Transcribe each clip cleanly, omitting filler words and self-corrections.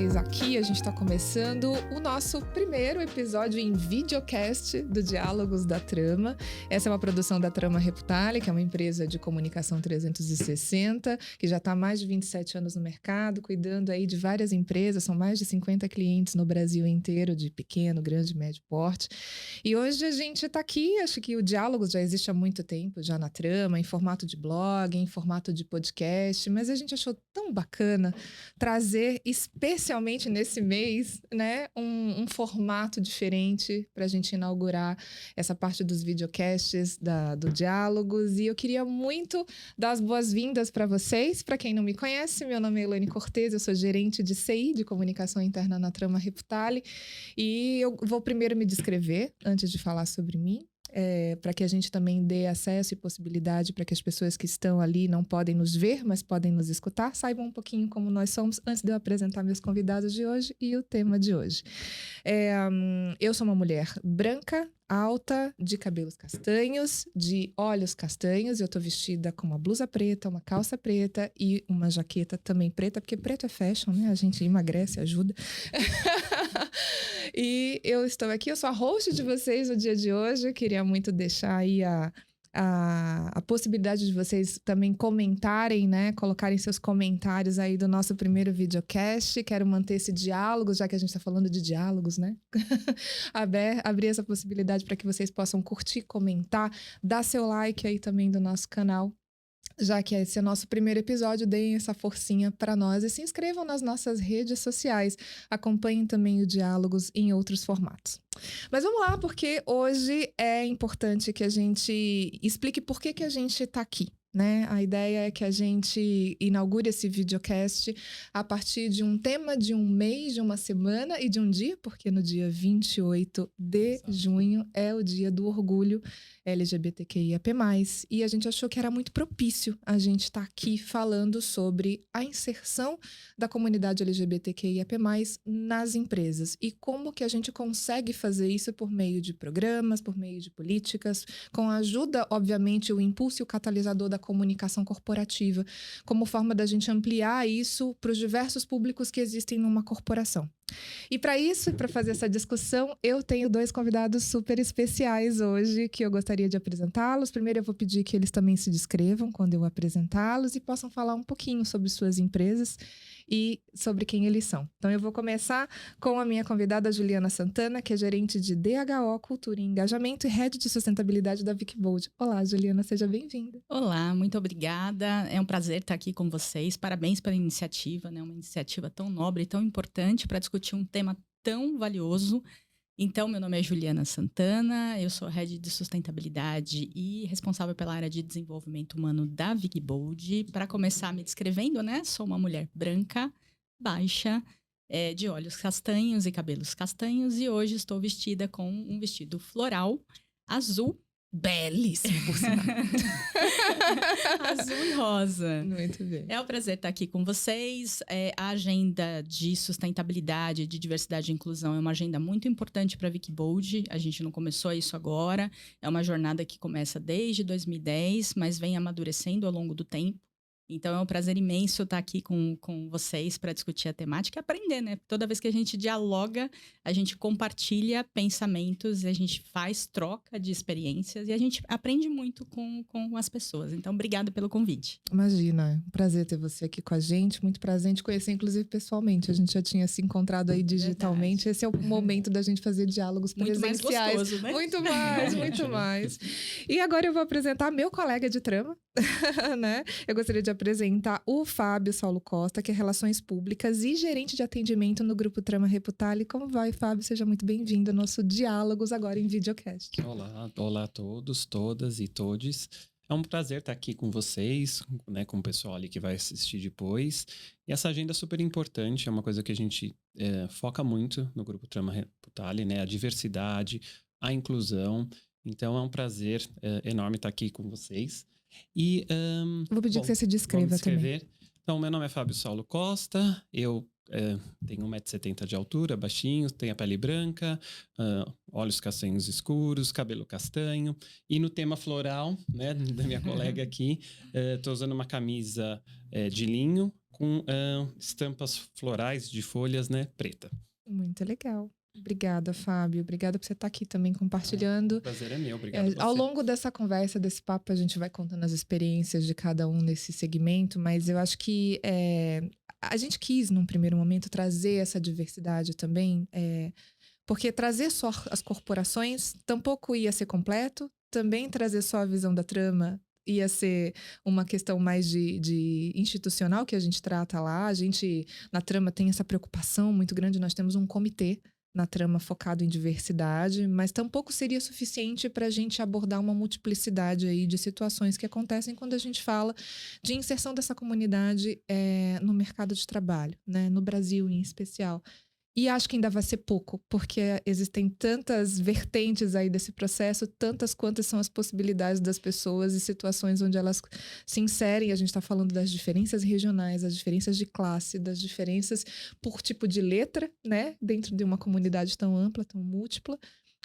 vocês aqui. A gente está começando o nosso primeiro episódio em videocast do Diálogos da Trama. Essa é uma produção da Trama Reputalia, que é uma empresa de comunicação 360, que já está há mais de 27 anos no mercado, cuidando aí de várias empresas. São mais de 50 clientes no Brasil inteiro, de pequeno, grande, médio porte. E hoje a gente está aqui, acho que o Diálogos já existe há muito tempo, já na Trama, em formato de blog, em formato de podcast, mas a gente achou tão bacana trazer, especialmente nesse mês, né, um formato diferente para a gente inaugurar essa parte dos videocasts do Diálogos. E eu queria muito dar as boas-vindas para vocês. Para quem não me conhece, meu nome é Elaine Cortez, eu sou gerente de CI, de comunicação interna na Trama Reputalia, e eu vou primeiro me descrever antes de falar sobre mim. Para que a gente também dê acesso e possibilidade para que as pessoas que estão ali não podem nos ver, mas podem nos escutar, saibam um pouquinho como nós somos, antes de eu apresentar meus convidados de hoje e o tema de hoje. Eu sou uma mulher branca, alta, de cabelos castanhos, de olhos castanhos. Eu tô vestida com uma blusa preta, uma calça preta e uma jaqueta também preta, porque preto é fashion, né? A gente emagrece, ajuda. E eu estou aqui, eu sou a host de vocês no dia de hoje. Eu queria muito deixar aí a possibilidade de vocês também comentarem, né? Colocarem seus comentários aí do nosso primeiro videocast. Quero manter esse diálogo, já que a gente está falando de diálogos, né? Abrir essa possibilidade para que vocês possam curtir, comentar, dar seu like aí também do nosso canal. Já que esse é o nosso primeiro episódio, deem essa forcinha para nós e se inscrevam nas nossas redes sociais. Acompanhem também o Diálogos em outros formatos. Mas vamos lá, porque hoje é importante que a gente explique por que a gente está aqui, né? A ideia é que a gente inaugure esse videocast a partir de um tema de um mês, de uma semana e de um dia, porque no dia 28 de junho é o dia do orgulho LGBTQIAP+, e a gente achou que era muito propício a gente estar aqui falando sobre a inserção da comunidade LGBTQIAP+, nas empresas e como que a gente consegue fazer isso por meio de programas, por meio de políticas, com a ajuda, obviamente, o impulso e o catalisador da comunicação corporativa, como forma da gente ampliar isso para os diversos públicos que existem numa corporação. E para isso, para fazer essa discussão, eu tenho dois convidados super especiais hoje que eu gostaria de apresentá-los. Primeiro, eu vou pedir que eles também se descrevam quando eu apresentá-los e possam falar um pouquinho sobre suas empresas e sobre quem eles são. Então, eu vou começar com a minha convidada Juliana Santana, que é gerente de DHO, Cultura e Engajamento e Head de Sustentabilidade da Wikibold. Olá, Juliana, seja bem-vinda. Olá, muito obrigada. É um prazer estar aqui com vocês. Parabéns pela iniciativa, né? Uma iniciativa tão nobre e tão importante para discutir um tema tão valioso. Então, meu nome é Juliana Santana, eu sou Head de Sustentabilidade e responsável pela área de desenvolvimento humano da Wikibold. Para começar me descrevendo, né? Sou uma mulher branca, baixa, de olhos castanhos e cabelos castanhos, e hoje estou vestida com um vestido floral azul. Belíssimo, por sinal. Azul e rosa. Muito bem. É um prazer estar aqui com vocês. A agenda de sustentabilidade, de diversidade e inclusão é uma agenda muito importante para a Wikibold. A gente não começou isso agora. É uma jornada que começa desde 2010, mas vem amadurecendo ao longo do tempo. Então, é um prazer imenso estar aqui com vocês para discutir a temática e aprender, né? Toda vez que a gente dialoga, a gente compartilha pensamentos, a gente faz troca de experiências e a gente aprende muito com as pessoas. Então, obrigada pelo convite. Imagina, um prazer ter você aqui com a gente, muito prazer em te conhecer, inclusive pessoalmente. A gente já tinha se encontrado aí digitalmente. Esse é o momento da gente fazer diálogos presenciais. Muito mais gostoso, né? Muito mais, muito mais. E agora eu vou apresentar meu colega de trama, né? Eu gostaria de apresentar o Fábio Saulo Costa, que é Relações Públicas e gerente de atendimento no Grupo Trama Reputalia. Como vai, Fábio? Seja muito bem-vindo ao nosso Diálogos agora em videocast. Olá a todos, todas e todes. É um prazer estar aqui com vocês, né, com o pessoal ali que vai assistir depois. E essa agenda é super importante, é uma coisa que a gente foca muito no Grupo Trama Reputalia, né? A diversidade, a inclusão. Então é um prazer enorme estar aqui com vocês. E, vou pedir que você se descreva também. Então, meu nome é Fábio Saulo Costa, eu tenho 1,70 m de altura, baixinho, tenho a pele branca, olhos castanhos escuros, cabelo castanho. E no tema floral, né, da minha colega aqui, estou usando uma camisa de linho com estampas florais de folhas, né, preta. Muito legal. Obrigada, Fábio. Obrigada por você estar aqui também compartilhando. O prazer é meu, obrigado a você. Ao longo dessa conversa, desse papo, a gente vai contando as experiências de cada um nesse segmento, mas eu acho que a gente quis, num primeiro momento, trazer essa diversidade também, porque trazer só as corporações tampouco ia ser completo, também trazer só a visão da trama ia ser uma questão mais de institucional que a gente trata lá. A gente, na trama, tem essa preocupação muito grande. Nós temos um comitê na trama focado em diversidade, mas tampouco seria suficiente para a gente abordar uma multiplicidade aí de situações que acontecem quando a gente fala de inserção dessa comunidade no mercado de trabalho, né? No Brasil em especial. E acho que ainda vai ser pouco, porque existem tantas vertentes aí desse processo, tantas quantas são as possibilidades das pessoas e situações onde elas se inserem. A gente está falando das diferenças regionais, das diferenças de classe, das diferenças por tipo de letra, né? Dentro de uma comunidade tão ampla, tão múltipla.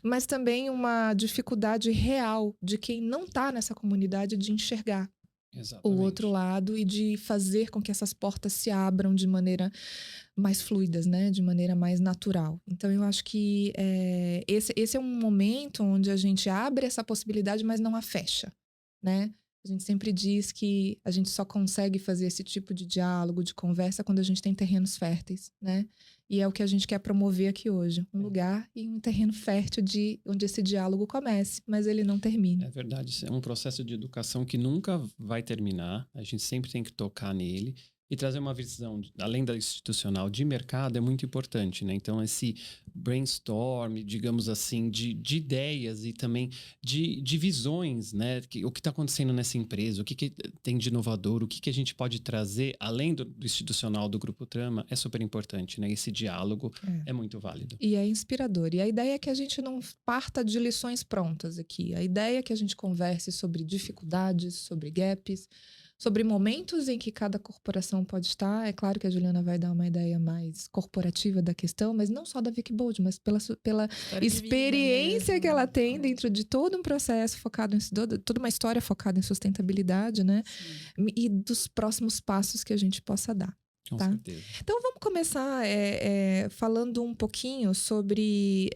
Mas também uma dificuldade real de quem não está nessa comunidade de enxergar o outro lado e de fazer com que essas portas se abram de maneira mais fluidas, né? De maneira mais natural. Então, eu acho que esse é um momento onde a gente abre essa possibilidade, mas não a fecha, né? A gente sempre diz que a gente só consegue fazer esse tipo de diálogo, de conversa, quando a gente tem terrenos férteis, né? E é o que a gente quer promover aqui hoje. Um lugar e um terreno fértil onde esse diálogo comece, mas ele não termine. É verdade. É um processo de educação que nunca vai terminar. A gente sempre tem que tocar nele. E trazer uma visão, além da institucional, de mercado é muito importante, né? Então, esse brainstorm, digamos assim, de ideias e também de visões, né? O que está acontecendo nessa empresa, o que tem de inovador, o que a gente pode trazer, além do institucional do Grupo Trama, é super importante, né? Esse diálogo é muito válido. E é inspirador. E a ideia é que a gente não parta de lições prontas aqui. A ideia é que a gente converse sobre dificuldades, sobre gaps, sobre momentos em que cada corporação pode estar. É claro que a Juliana vai dar uma ideia mais corporativa da questão, mas não só da Wikibold, mas pela experiência que ela tem dentro de todo um processo focado em toda uma história focada em sustentabilidade, né? Sim. E dos próximos passos que a gente possa dar. Com tá? certeza. Então vamos começar falando um pouquinho sobre...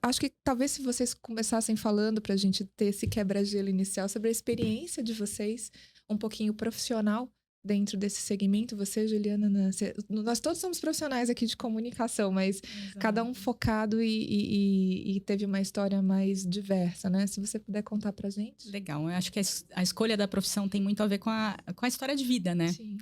Acho que talvez se vocês começassem falando para a gente ter esse quebra-gelo inicial sobre a experiência de vocês, um pouquinho profissional dentro desse segmento. Você, Juliana, nós todos somos profissionais aqui de comunicação, mas cada um focado e teve uma história mais diversa, né? Se você puder contar pra gente. Legal, eu acho que a escolha da profissão tem muito a ver com a história de vida, né? Sim.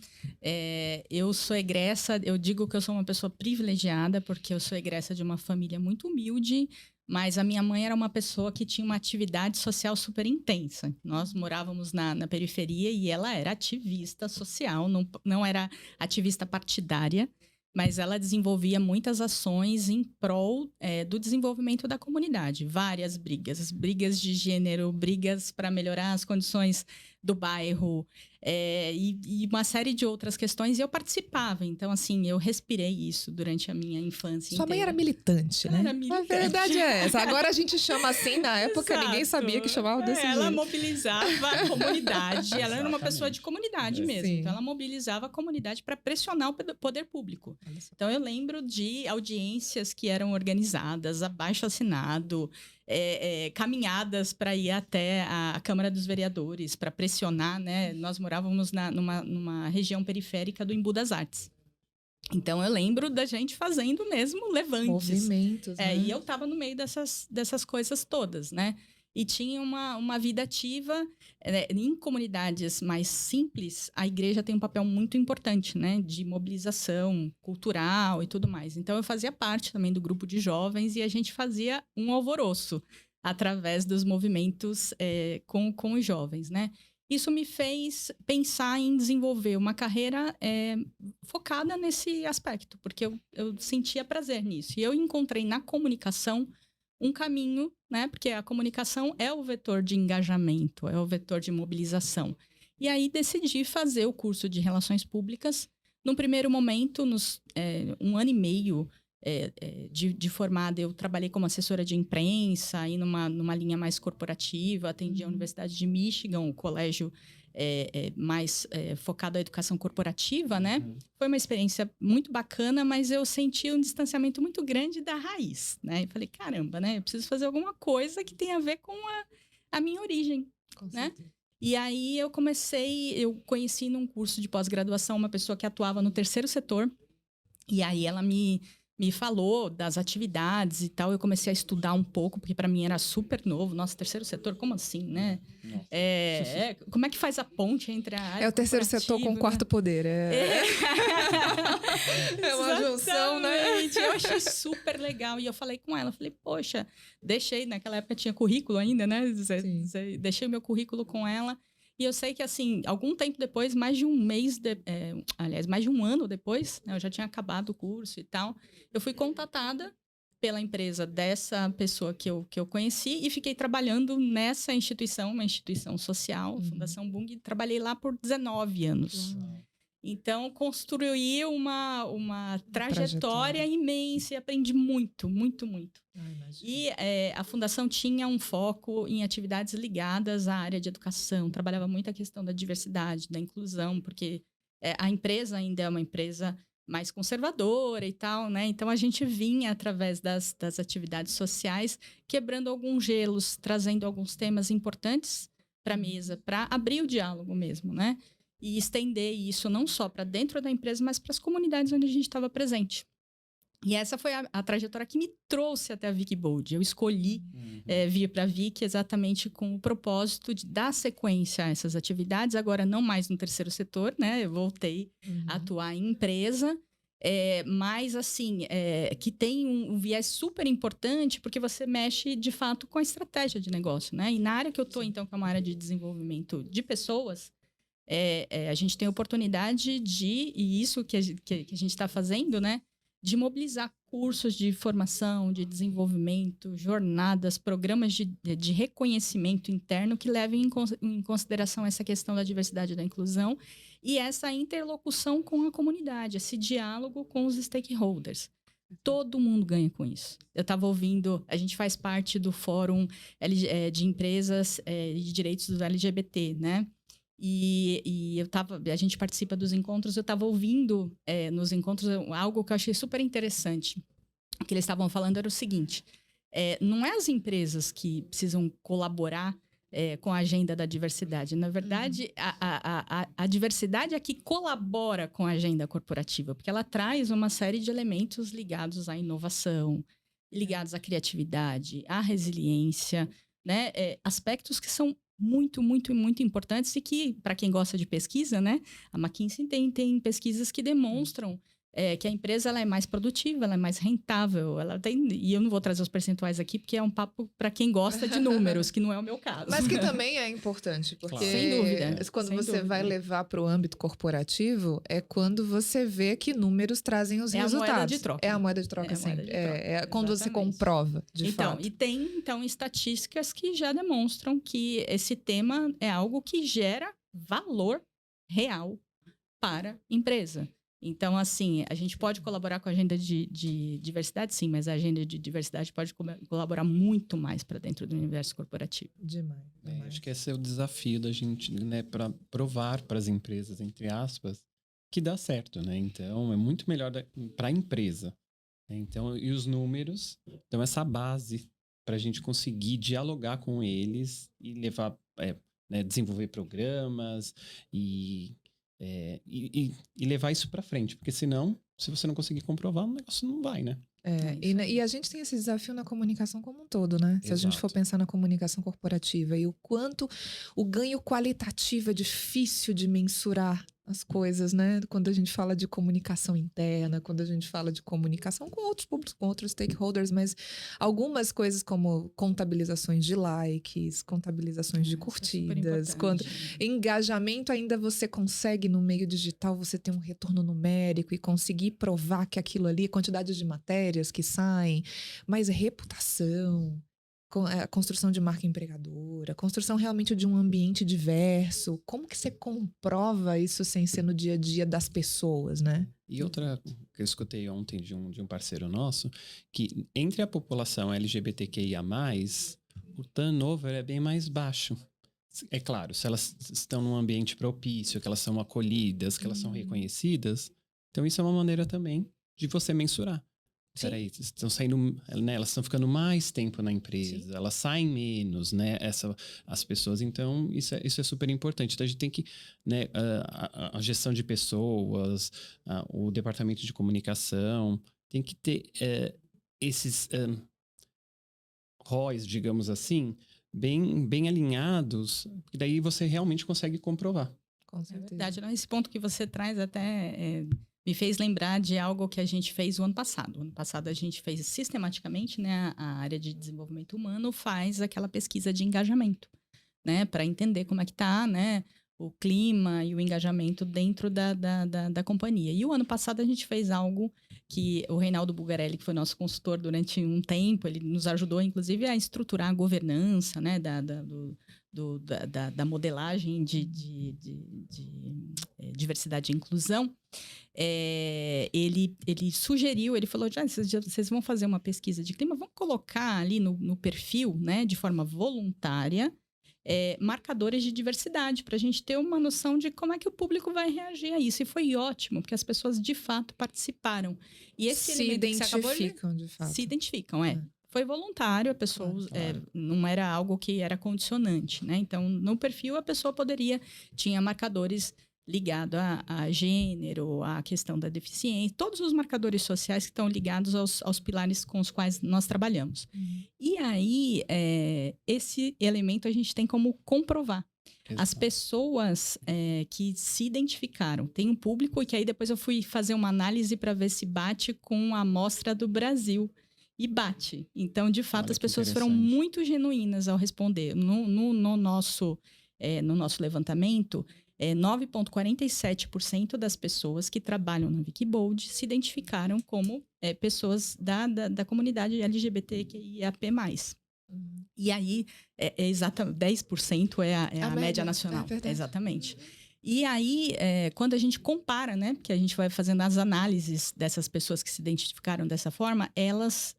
Eu sou egressa, eu digo que eu sou uma pessoa privilegiada, porque eu sou egressa de uma família muito humilde, mas a minha mãe era uma pessoa que tinha uma atividade social super intensa. Nós morávamos na periferia e ela era ativista social, não era ativista partidária, mas ela desenvolvia muitas ações em prol do desenvolvimento da comunidade. Várias brigas de gênero, brigas para melhorar as condições do bairro e uma série de outras questões. E eu participava. Então, assim, eu respirei isso durante a minha infância Sua inteira. mãe era militante, né? Era militante. A verdade é essa. Agora a gente chama assim, na época ninguém sabia que chamava desse jeito. Ela mobilizava a comunidade. Ela era uma pessoa de comunidade mesmo. Sim. Então, ela mobilizava a comunidade para pressionar o poder público. Então, eu lembro de audiências que eram organizadas, abaixo-assinado, caminhadas para ir até a Câmara dos Vereadores, para pressionar, né? Nós morávamos numa região periférica do Embu das Artes. Então, eu lembro da gente fazendo mesmo levantes. Movimentos, né? E eu estava no meio dessas coisas todas, né? E tinha uma vida ativa. Em comunidades mais simples, a igreja tem um papel muito importante, né? De mobilização cultural e tudo mais. Então, eu fazia parte também do grupo de jovens e a gente fazia um alvoroço através dos movimentos com os jovens, né? Isso me fez pensar em desenvolver uma carreira focada nesse aspecto, porque eu sentia prazer nisso. E eu encontrei na comunicação um caminho, né? Porque a comunicação é o vetor de engajamento, é o vetor de mobilização. E aí decidi fazer o curso de Relações Públicas. Num primeiro momento, nos 1 ano e meio de formada, eu trabalhei como assessora de imprensa, aí numa linha mais corporativa, atendi a Universidade de Michigan, o colégio mais focado à educação corporativa, né? Foi uma experiência muito bacana, mas eu senti um distanciamento muito grande da raiz, né? E falei, caramba, né? Eu preciso fazer alguma coisa que tenha a ver com a minha origem, né? E aí eu conheci num curso de pós-graduação uma pessoa que atuava no terceiro setor, e aí ela me falou das atividades e tal. Eu comecei a estudar um pouco, porque para mim era super novo. Nossa, terceiro setor, como assim, né? Como é que faz a ponte entre a área o terceiro setor com o quarto poder. É uma junção, né? Eu achei super legal. E eu falei com ela, falei, poxa, naquela época tinha currículo ainda, né? Deixei o meu currículo com ela. E eu sei que, assim, algum tempo depois, mais de um ano depois, né, eu já tinha acabado o curso e tal, eu fui contatada pela empresa dessa pessoa que eu conheci e fiquei trabalhando nessa instituição, uma instituição social, Fundação Bung, e trabalhei lá por 19 anos. Então, construí uma trajetória imensa e aprendi muito, muito, muito. E a Fundação tinha um foco em atividades ligadas à área de educação. Trabalhava muito a questão da diversidade, da inclusão, porque a empresa ainda é uma empresa mais conservadora e tal, né? Então, a gente vinha, através das atividades sociais, quebrando alguns gelos, trazendo alguns temas importantes para a mesa, para abrir o diálogo mesmo, né? E estender isso não só para dentro da empresa, mas para as comunidades onde a gente estava presente. E essa foi a trajetória que me trouxe até a Wikibold. Eu escolhi vir para a Wiki exatamente com o propósito de dar sequência a essas atividades, agora não mais no terceiro setor, né? Eu voltei a atuar em empresa, mas assim, que tem um viés super importante, porque você mexe, de fato, com a estratégia de negócio, né? E na área que eu estou, então, que é uma área de desenvolvimento de pessoas, a gente tem a oportunidade e isso que a gente está fazendo, né? De mobilizar cursos de formação, de desenvolvimento, jornadas, programas de reconhecimento interno que levem em consideração essa questão da diversidade e da inclusão e essa interlocução com a comunidade, esse diálogo com os stakeholders. Todo mundo ganha com isso. Eu estava ouvindo, a gente faz parte do Fórum de Empresas de Direitos do LGBT, né? E a gente participa dos encontros, eu estava ouvindo nos encontros algo que eu achei super interessante. O que eles estavam falando era o seguinte, não é as empresas que precisam colaborar com a agenda da diversidade. Na verdade, a diversidade é que colabora com a agenda corporativa, porque ela traz uma série de elementos ligados à inovação, ligados à criatividade, à resiliência, né? Aspectos que são muito, muito, muito importantes e que, para quem gosta de pesquisa, né? A McKinsey tem pesquisas que demonstram que a empresa ela é mais produtiva, ela é mais rentável, e eu não vou trazer os percentuais aqui, porque é um papo para quem gosta de números, que não é o meu caso. Mas que também é importante, porque claro. Sem dúvida. Quando você vai levar para o âmbito corporativo, é quando você vê que números trazem os resultados. É a moeda de troca. É a moeda de troca sempre. É quando você comprova, de fato. E tem, estatísticas que já demonstram que esse tema é algo que gera valor real para a empresa. Então, assim, a gente pode colaborar com a agenda de diversidade, sim, mas a agenda de diversidade pode colaborar muito mais para dentro do universo corporativo. Demais. Acho que esse é o desafio da gente, né, para provar para as empresas, entre aspas, que dá certo, né? Então, é muito melhor para a empresa. Então, e os números dão essa base para a gente conseguir dialogar com eles e levar, né, desenvolver programas e levar isso para frente, porque senão, se você não conseguir comprovar, o negócio não vai, né? E a gente tem esse desafio na comunicação como um todo, né? Se a gente for pensar na comunicação corporativa e o quanto o ganho qualitativo é difícil de mensurar as coisas, né? Quando a gente fala de comunicação interna, quando a gente fala de comunicação com outros públicos, com outros stakeholders, mas algumas coisas como contabilizações de likes, contabilizações de curtidas, quando engajamento ainda você consegue no meio digital, você ter um retorno numérico e conseguir provar que aquilo ali, quantidade de matérias que saem, mas reputação, a construção de marca empregadora, a construção realmente de um ambiente diverso. Como que você comprova isso sem ser no dia a dia das pessoas, né? E outra que eu escutei ontem de um parceiro nosso, que entre a população LGBTQIA+, o turnover é bem mais baixo. É claro, se elas estão num ambiente propício, que elas são acolhidas, que elas são reconhecidas, então isso é uma maneira também de você mensurar. Peraí, estão saindo, né, elas estão ficando mais tempo na empresa, elas saem menos, né, as pessoas, então isso é super importante. Então a gente tem que, né, a gestão de pessoas, o departamento de comunicação, tem que ter esses ROIs, digamos assim, bem alinhados, porque daí você realmente consegue comprovar. Com certeza. É verdade. Esse ponto que você traz até me fez lembrar de algo que a gente fez o ano passado. O ano passado a gente fez sistematicamente, né? A área de desenvolvimento humano faz aquela pesquisa de engajamento, né? Para entender como é que tá, né? O clima e o engajamento dentro da companhia. E o ano passado a gente fez algo que o Reinaldo Bugarelli, que foi nosso consultor durante um tempo, ele nos ajudou, inclusive, a estruturar a governança, né, da modelagem de diversidade e inclusão. Ele sugeriu, ele falou, vocês vão fazer uma pesquisa de clima, vão colocar ali no perfil, né, de forma voluntária, marcadores de diversidade, para a gente ter uma noção de como é que o público vai reagir a isso. E foi ótimo, porque as pessoas, de fato, participaram. E esse se identificam, de fato. Se identificam, Foi voluntário, a pessoa não era algo que era condicionante, né? Então, no perfil, a pessoa tinha marcadores ligados a gênero, a questão da deficiência, todos os marcadores sociais que estão ligados aos pilares com os quais nós trabalhamos. E aí, esse elemento a gente tem como comprovar. Exato. As pessoas que se identificaram, tem um público, e que aí depois eu fui fazer uma análise para ver se bate com a amostra do Brasil. E bate. Então, de fato, as pessoas foram muito genuínas ao responder. No nosso levantamento, 9,47% das pessoas que trabalham na Wikibold se identificaram como pessoas da comunidade LGBTQIAP+. E aí, exatamente, 10% é a média nacional. Exatamente. E aí, quando a gente compara, né, porque a gente vai fazendo as análises dessas pessoas que se identificaram dessa forma, elas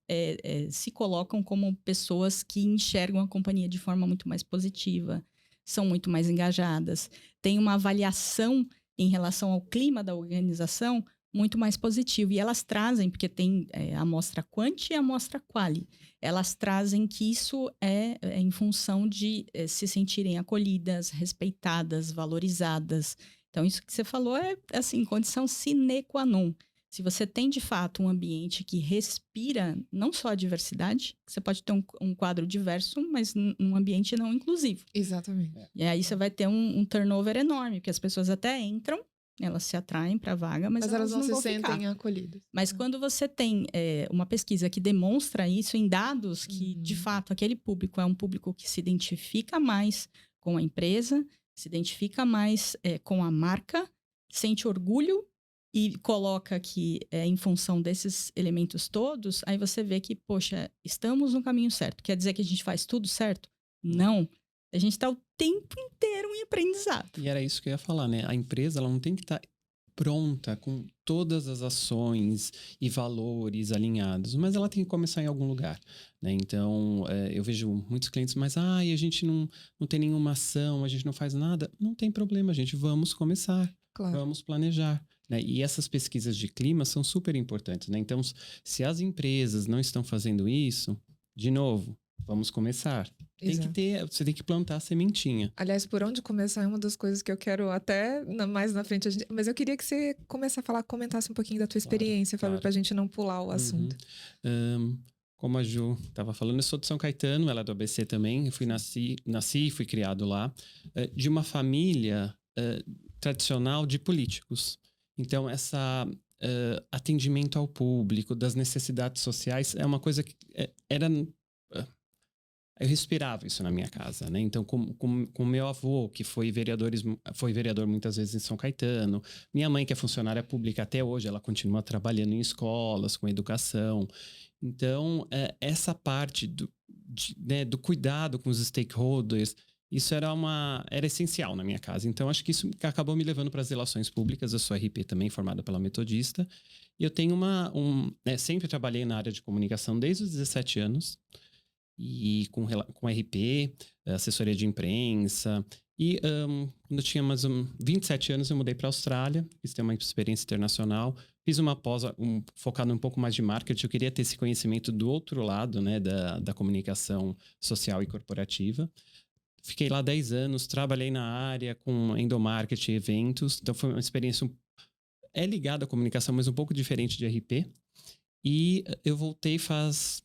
se colocam como pessoas que enxergam a companhia de forma muito mais positiva, são muito mais engajadas, têm uma avaliação em relação ao clima da organização muito mais positivo. E elas trazem, porque tem a amostra quanti e a amostra quali, elas trazem que isso é em função de se sentirem acolhidas, respeitadas, valorizadas. Então, isso que você falou é, assim, condição sine qua non. Se você tem, de fato, um ambiente que respira não só a diversidade, você pode ter um quadro diverso, mas num ambiente não inclusivo. Exatamente. E aí você vai ter um turnover enorme, porque as pessoas até entram, elas se atraem para a vaga, mas elas não se sentem ficar. acolhidas. Mas quando você tem uma pesquisa que demonstra isso em dados que, de fato, aquele público é um público que se identifica mais com a empresa, se identifica mais com a marca, sente orgulho e coloca que em função desses elementos todos, aí você vê que, poxa, estamos no caminho certo. Quer dizer que a gente faz tudo certo? Não. A gente está o tempo inteiro em aprendizado. E era isso que eu ia falar, né? A empresa, ela não tem que estar pronta com todas as ações e valores alinhados, mas ela tem que começar em algum lugar, né? Então, eu vejo muitos clientes, mas a gente não tem nenhuma ação, a gente não faz nada. Não tem problema, gente. Vamos começar. Claro. Vamos planejar. Né? E essas pesquisas de clima são super importantes, né? Então, se as empresas não estão fazendo isso, de novo, vamos começar. Você tem que plantar a sementinha. Aliás, por onde começar é uma das coisas que eu quero até mais na frente. Mas eu queria que você comentasse um pouquinho da tua experiência, Fábio, pra gente não pular o assunto. Como a Ju estava falando, eu sou de São Caetano, ela é do ABC também. Eu nasci e fui criado lá, de uma família tradicional de políticos. Então, atendimento ao público, das necessidades sociais, é uma coisa que eu respirava isso na minha casa, né? Então, com meu avô, que foi vereador muitas vezes em São Caetano, minha mãe, que é funcionária pública até hoje, ela continua trabalhando em escolas, com educação. Então, essa parte do cuidado com os stakeholders, isso era essencial na minha casa. Então, acho que isso acabou me levando para as relações públicas. Eu sou RP também, formada pela Metodista. E eu tenho sempre trabalhei na área de comunicação desde os 17 anos. e com RP, assessoria de imprensa. E quando eu tinha mais 27 anos, eu mudei para a Austrália, quis ter uma experiência internacional. Fiz uma pós focada um pouco mais de marketing. Eu queria ter esse conhecimento do outro lado, né, da comunicação social e corporativa. Fiquei lá 10 anos, trabalhei na área com endomarketing, eventos. Então, foi uma experiência ligada à comunicação, mas um pouco diferente de RP. E eu voltei faz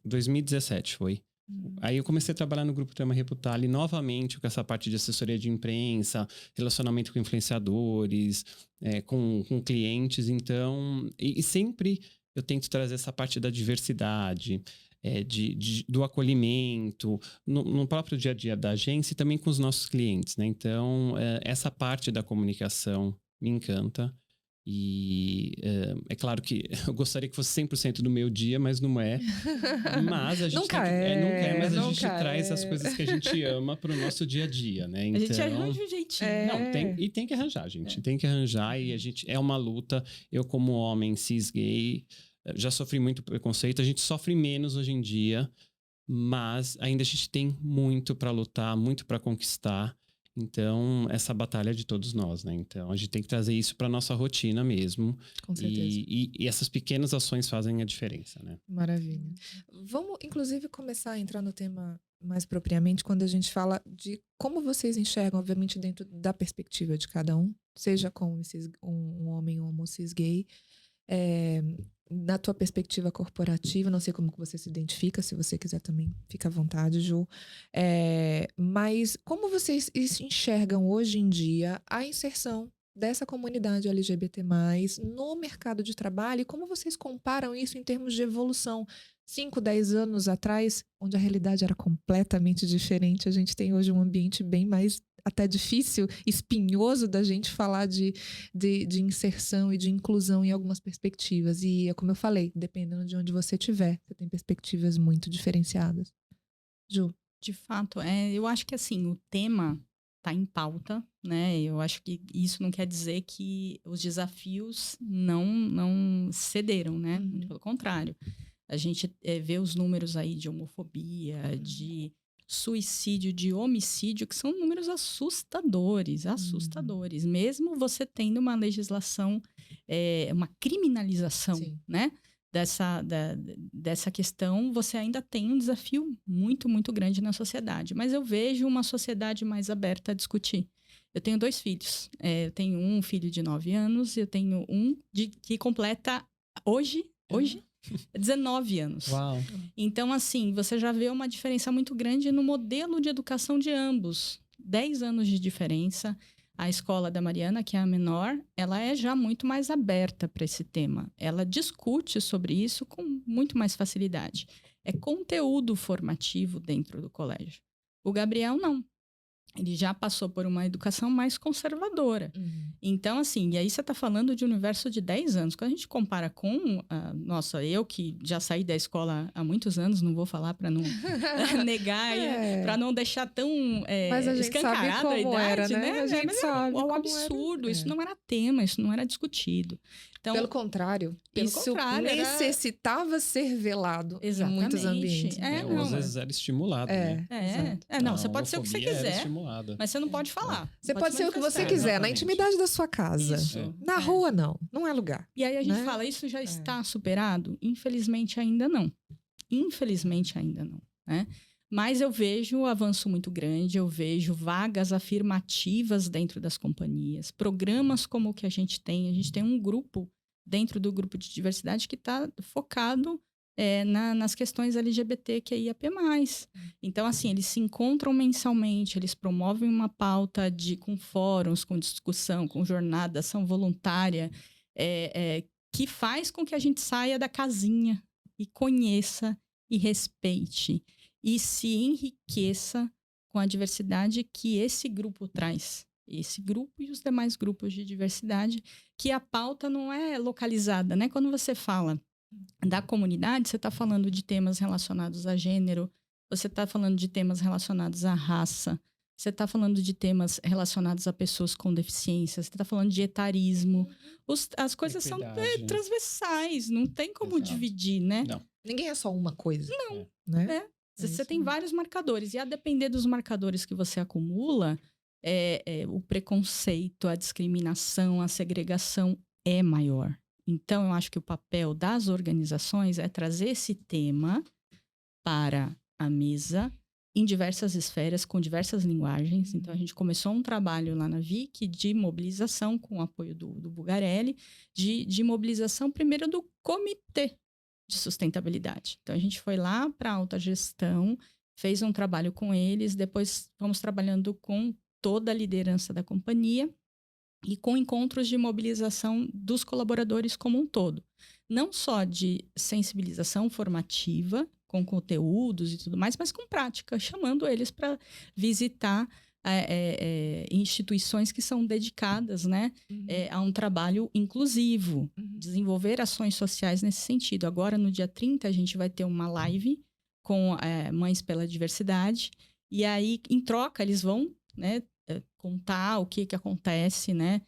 2017, foi. Aí eu comecei a trabalhar no Grupo Trama Reputale novamente com essa parte de assessoria de imprensa, relacionamento com influenciadores, com clientes. Então, e sempre eu tento trazer essa parte da diversidade, do acolhimento, no próprio dia a dia da agência e também com os nossos clientes, né? Então, essa parte da comunicação me encanta. E é claro que eu gostaria que fosse 100% do meu dia, mas não é. Mas a gente nunca mas a gente traz as coisas que a gente ama para o nosso dia a dia, né? Então, a gente arranja um jeitinho. Não, tem que arranjar, gente. Tem que arranjar e é uma luta. Eu, como homem cis gay, já sofri muito preconceito. A gente sofre menos hoje em dia, mas ainda a gente tem muito para lutar, muito para conquistar. Então, essa batalha é de todos nós, né? Então, a gente tem que trazer isso para nossa rotina mesmo. Com certeza. E essas pequenas ações fazem a diferença, né? Maravilha. Vamos, inclusive, começar a entrar no tema mais propriamente quando a gente fala de como vocês enxergam, obviamente, dentro da perspectiva de cada um, seja como um homem homo cis gay, na tua perspectiva corporativa, não sei como que você se identifica, se você quiser também, fica à vontade, Ju. Mas como vocês enxergam hoje em dia a inserção dessa comunidade LGBT+, no mercado de trabalho, e como vocês comparam isso em termos de evolução? 5, 10 anos atrás, onde a realidade era completamente diferente, a gente tem hoje um ambiente bem mais até difícil, espinhoso da gente falar de inserção e de inclusão em algumas perspectivas. E, como eu falei, dependendo de onde você estiver, você tem perspectivas muito diferenciadas. Ju? De fato, eu acho que assim, o tema está em pauta, né? Eu acho que isso não quer dizer que os desafios não cederam, né? Muito pelo contrário. A gente vê os números aí de homofobia, de suicídio, de homicídio, que são números assustadores, assustadores. Mesmo você tendo uma legislação, uma criminalização, né? Dessa questão, você ainda tem um desafio muito, muito grande na sociedade. Mas eu vejo uma sociedade mais aberta a discutir. Eu tenho 2 filhos. Eu tenho um filho de 9 anos e eu tenho um que completa hoje 19 anos. Uau. Então, assim, você já vê uma diferença muito grande no modelo de educação de ambos. 10 anos de diferença. A escola da Mariana, que é a menor, ela é já muito mais aberta para esse tema. Ela discute sobre isso com muito mais facilidade. É conteúdo formativo dentro do colégio. O Gabriel, não. Ele já passou por uma educação mais conservadora. Então, assim, e aí você está falando de um universo de 10 anos. Quando a gente compara com, eu que já saí da escola há muitos anos, não vou falar para não negar, para não deixar tão mas a gente escancarada sabe como a idade, era, né? A gente sabe é um absurdo, isso não era tema, isso não era discutido. Então, pelo contrário, necessitava ser velado em muitos ambientes. Ou às vezes era estimulado, né? Não, você pode ser o que você quiser, mas você não pode falar. Você pode ser o que você quiser, na intimidade da sua casa. Na rua, não é lugar. E aí a gente fala, isso já está superado? Infelizmente ainda não. Né? Mas eu vejo um avanço muito grande, eu vejo vagas afirmativas dentro das companhias, programas como o que a gente tem um grupo dentro do grupo de diversidade que está focado nas questões LGBTQIAP+. Então, assim, eles se encontram mensalmente, eles promovem uma pauta com fóruns, com discussão, com jornada, ação voluntária, que faz com que a gente saia da casinha e conheça e respeite e se enriqueça com a diversidade que esse grupo traz. Esse grupo e os demais grupos de diversidade, que a pauta não é localizada, né? Quando você fala da comunidade, você está falando de temas relacionados a gênero, você está falando de temas relacionados à raça, você está falando de temas relacionados a pessoas com deficiência, você está falando de etarismo. As coisas são transversais, não tem como dividir, né? Não. Ninguém é só uma coisa. Não. Né? Você tem vários marcadores. E a depender dos marcadores que você acumula, o preconceito, a discriminação, a segregação é maior. Então, eu acho que o papel das organizações é trazer esse tema para a mesa em diversas esferas, com diversas linguagens. Então, a gente começou um trabalho lá na VIC de mobilização, com o apoio do Bugarelli, de mobilização primeiro do comitê de sustentabilidade. Então, a gente foi lá para a alta gestão, fez um trabalho com eles, depois fomos trabalhando com toda a liderança da companhia e com encontros de mobilização dos colaboradores como um todo. Não só de sensibilização formativa, com conteúdos e tudo mais, mas com prática, chamando eles para visitar instituições que são dedicadas, né, a um trabalho inclusivo, desenvolver ações sociais nesse sentido. Agora, no dia 30, a gente vai ter uma live com Mães pela Diversidade, e aí, em troca, eles vão, né, contar o que acontece, né,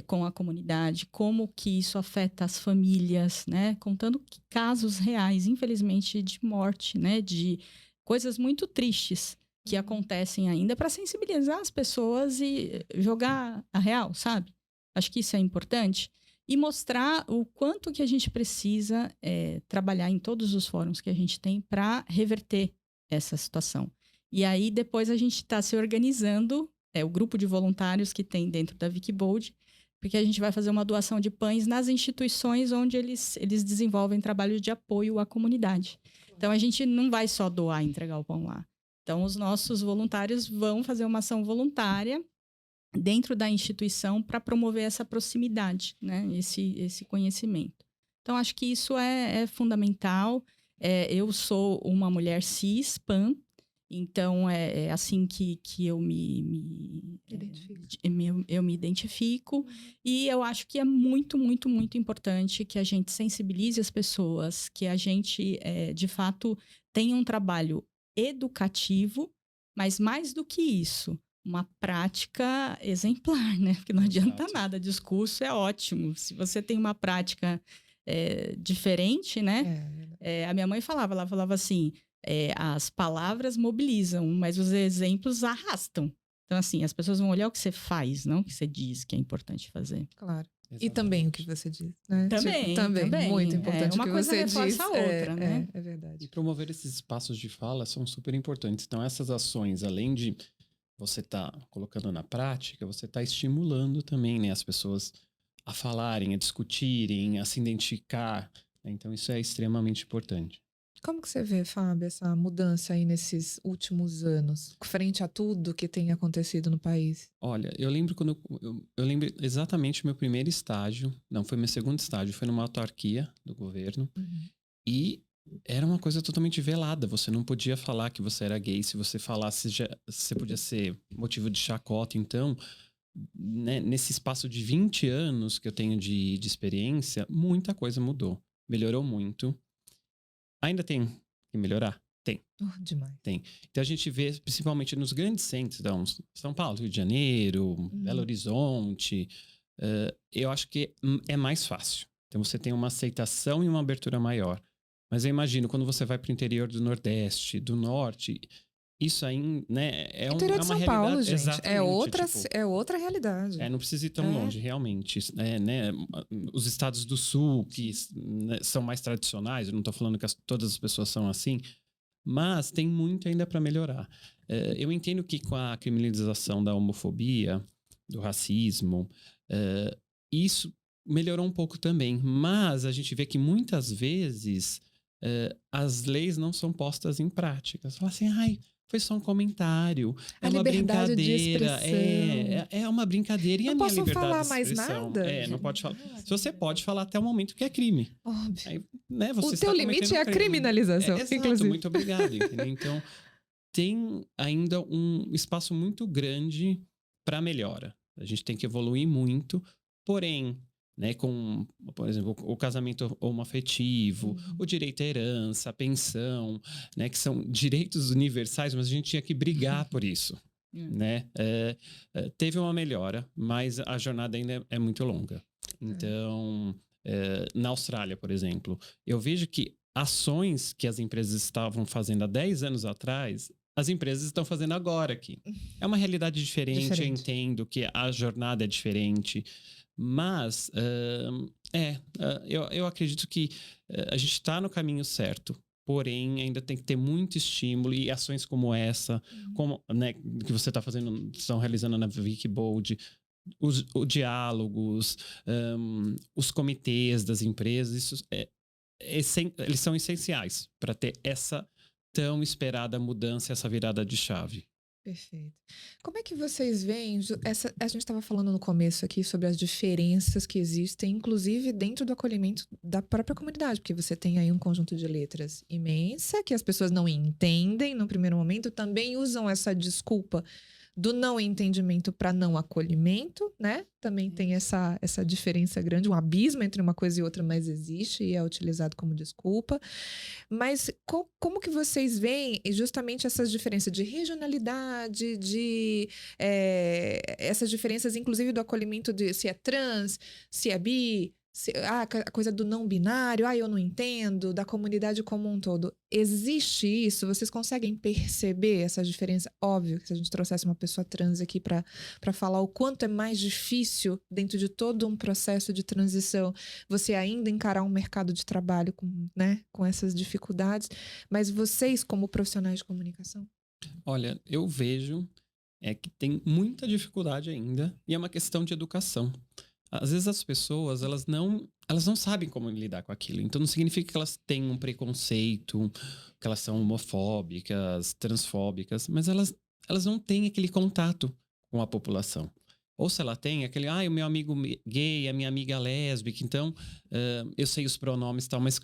com a comunidade, como que isso afeta as famílias, né, contando casos reais, infelizmente, de morte, né, de coisas muito tristes que acontecem ainda, para sensibilizar as pessoas e jogar a real, sabe? Acho que isso é importante. E mostrar o quanto que a gente precisa trabalhar em todos os fóruns que a gente tem para reverter essa situação. E aí, depois, a gente está se organizando, o grupo de voluntários que tem dentro da Wikibold, porque a gente vai fazer uma doação de pães nas instituições onde eles desenvolvem trabalho de apoio à comunidade. Então, a gente não vai só doar e entregar o pão lá. Então, os nossos voluntários vão fazer uma ação voluntária dentro da instituição para promover essa proximidade, né? Esse conhecimento. Então, acho que isso é fundamental. Eu sou uma mulher cis, pan, então é assim que eu me identifico. E eu acho que é muito, muito, muito importante que a gente sensibilize as pessoas, que a gente, de fato, tenha um trabalho educativo, mas mais do que isso, uma prática exemplar, né? Porque não adianta nada, discurso é ótimo. Se você tem uma prática diferente, né? A minha mãe falava assim, as palavras mobilizam, mas os exemplos arrastam. Então, assim, as pessoas vão olhar o que você faz, não o que você diz que é importante fazer. Claro. Exatamente. E também o que você diz, né? Também. Muito importante Uma o que coisa você reforça diz. a outra, né? É verdade. E promover esses espaços de fala são super importantes. Então, essas ações, além de você estar colocando na prática, você está estimulando também, né, as pessoas a falarem, a discutirem, a se identificar. Então, isso é extremamente importante. Como que você vê, Fábio, essa mudança aí nesses últimos anos, frente a tudo que tem acontecido no país? Olha, eu lembro quando eu lembro exatamente o meu primeiro estágio, não, foi meu segundo estágio, foi numa autarquia do governo, e era uma coisa totalmente velada, você não podia falar que você era gay, se você falasse, você podia ser motivo de chacota. Então, né, nesse espaço de 20 anos que eu tenho de experiência, muita coisa mudou, melhorou muito. Ainda tem que melhorar? Tem. Demais. Tem. Então a gente vê, principalmente nos grandes centros, então, São Paulo, Rio de Janeiro, Belo Horizonte, eu acho que é mais fácil. Então você tem uma aceitação e uma abertura maior. Mas eu imagino, quando você vai para o interior do Nordeste, do Norte, isso aí, né, interior de uma São realidade. Paulo, gente. Exatamente, É outra realidade. não precisa ir tão longe, realmente. Né? Os estados do Sul, que, né, são mais tradicionais, eu não estou falando que todas as pessoas são assim, mas tem muito ainda para melhorar. Eu entendo que com a criminalização da homofobia, do racismo, isso melhorou um pouco também, mas a gente vê que muitas vezes as leis não são postas em prática. Você fala assim, foi só um comentário, é uma brincadeira, é uma brincadeira, e não a minha posso liberdade falar de mais expressão? nada? Não pode falar. Se você pode falar até o momento que é crime. Óbvio. Aí, né, você O teu limite é a criminalização, exato, inclusive. muito obrigado. Entendeu? Então, tem ainda um espaço muito grande para melhora. A gente tem que evoluir muito, porém, né, com, por exemplo, o casamento homoafetivo, o direito à herança, a pensão, né, que são direitos universais, mas a gente tinha que brigar por isso, né? Teve uma melhora, mas a jornada ainda é muito longa. Então, na Austrália, por exemplo, eu vejo que ações que as empresas estavam fazendo há 10 anos atrás, as empresas estão fazendo agora aqui. É uma realidade diferente. Eu entendo que a jornada é diferente, mas eu acredito que a gente está no caminho certo. Porém, ainda tem que ter muito estímulo e ações como essa, como, né, que você está fazendo, estão realizando na Wikibold, os diálogos, os comitês das empresas, isso eles são essenciais para ter essa tão esperada mudança, essa virada de chave. Perfeito. Como é que vocês veem a gente estava falando no começo aqui sobre as diferenças que existem, inclusive dentro do acolhimento da própria comunidade, porque você tem aí um conjunto de letras imensa que as pessoas não entendem no primeiro momento, também usam essa desculpa do não entendimento para não acolhimento, né? Também tem essa diferença grande, um abismo entre uma coisa e outra, mas existe e é utilizado como desculpa. Mas como que vocês veem justamente essas diferenças de regionalidade, essas diferenças, inclusive do acolhimento de se é trans, se é bi, a coisa do não binário, eu não entendo, da comunidade como um todo. Existe isso? Vocês conseguem perceber essa diferença? Óbvio que se a gente trouxesse uma pessoa trans aqui para falar o quanto é mais difícil dentro de todo um processo de transição, você ainda encarar um mercado de trabalho com essas dificuldades, mas vocês como profissionais de comunicação? Olha, eu vejo que tem muita dificuldade ainda e é uma questão de educação. Às vezes as pessoas, elas não sabem como lidar com aquilo. Então não significa que elas têm um preconceito, que elas são homofóbicas, transfóbicas, mas elas não têm aquele contato com a população. Ou se ela tem, aquele, o meu amigo gay, a minha amiga lésbica, então eu sei os pronomes e tal, mas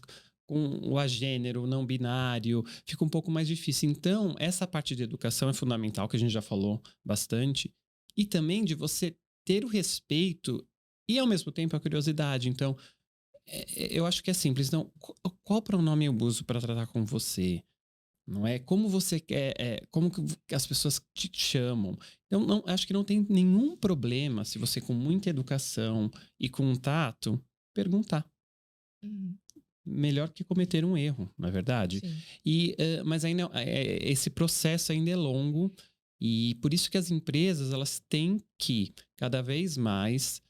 com o agênero, não binário, fica um pouco mais difícil. Então, essa parte de educação é fundamental, que a gente já falou bastante, e também de você ter o respeito e, ao mesmo tempo, a curiosidade. Então, eu acho que é simples. Então, qual pronome eu uso para tratar com você? Não é? Como você quer... como que as pessoas te chamam? Então, acho que não tem nenhum problema se você, com muita educação e contato, perguntar. Melhor que cometer um erro, não é verdade? Sim. Mas ainda esse processo ainda é longo e por isso que as empresas elas têm que, cada vez mais...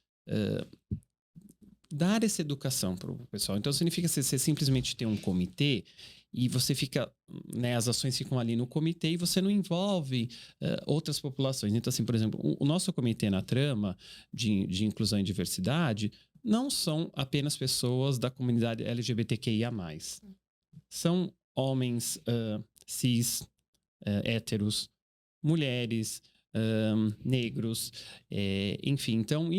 dar essa educação para o pessoal. Então significa que você simplesmente ter um comitê e você fica, né, as ações ficam ali no comitê e você não envolve outras populações. Então, assim, por exemplo, o nosso comitê na Trama de inclusão e diversidade não são apenas pessoas da comunidade LGBTQIA+. São homens cis, héteros, mulheres, negros, enfim. Então,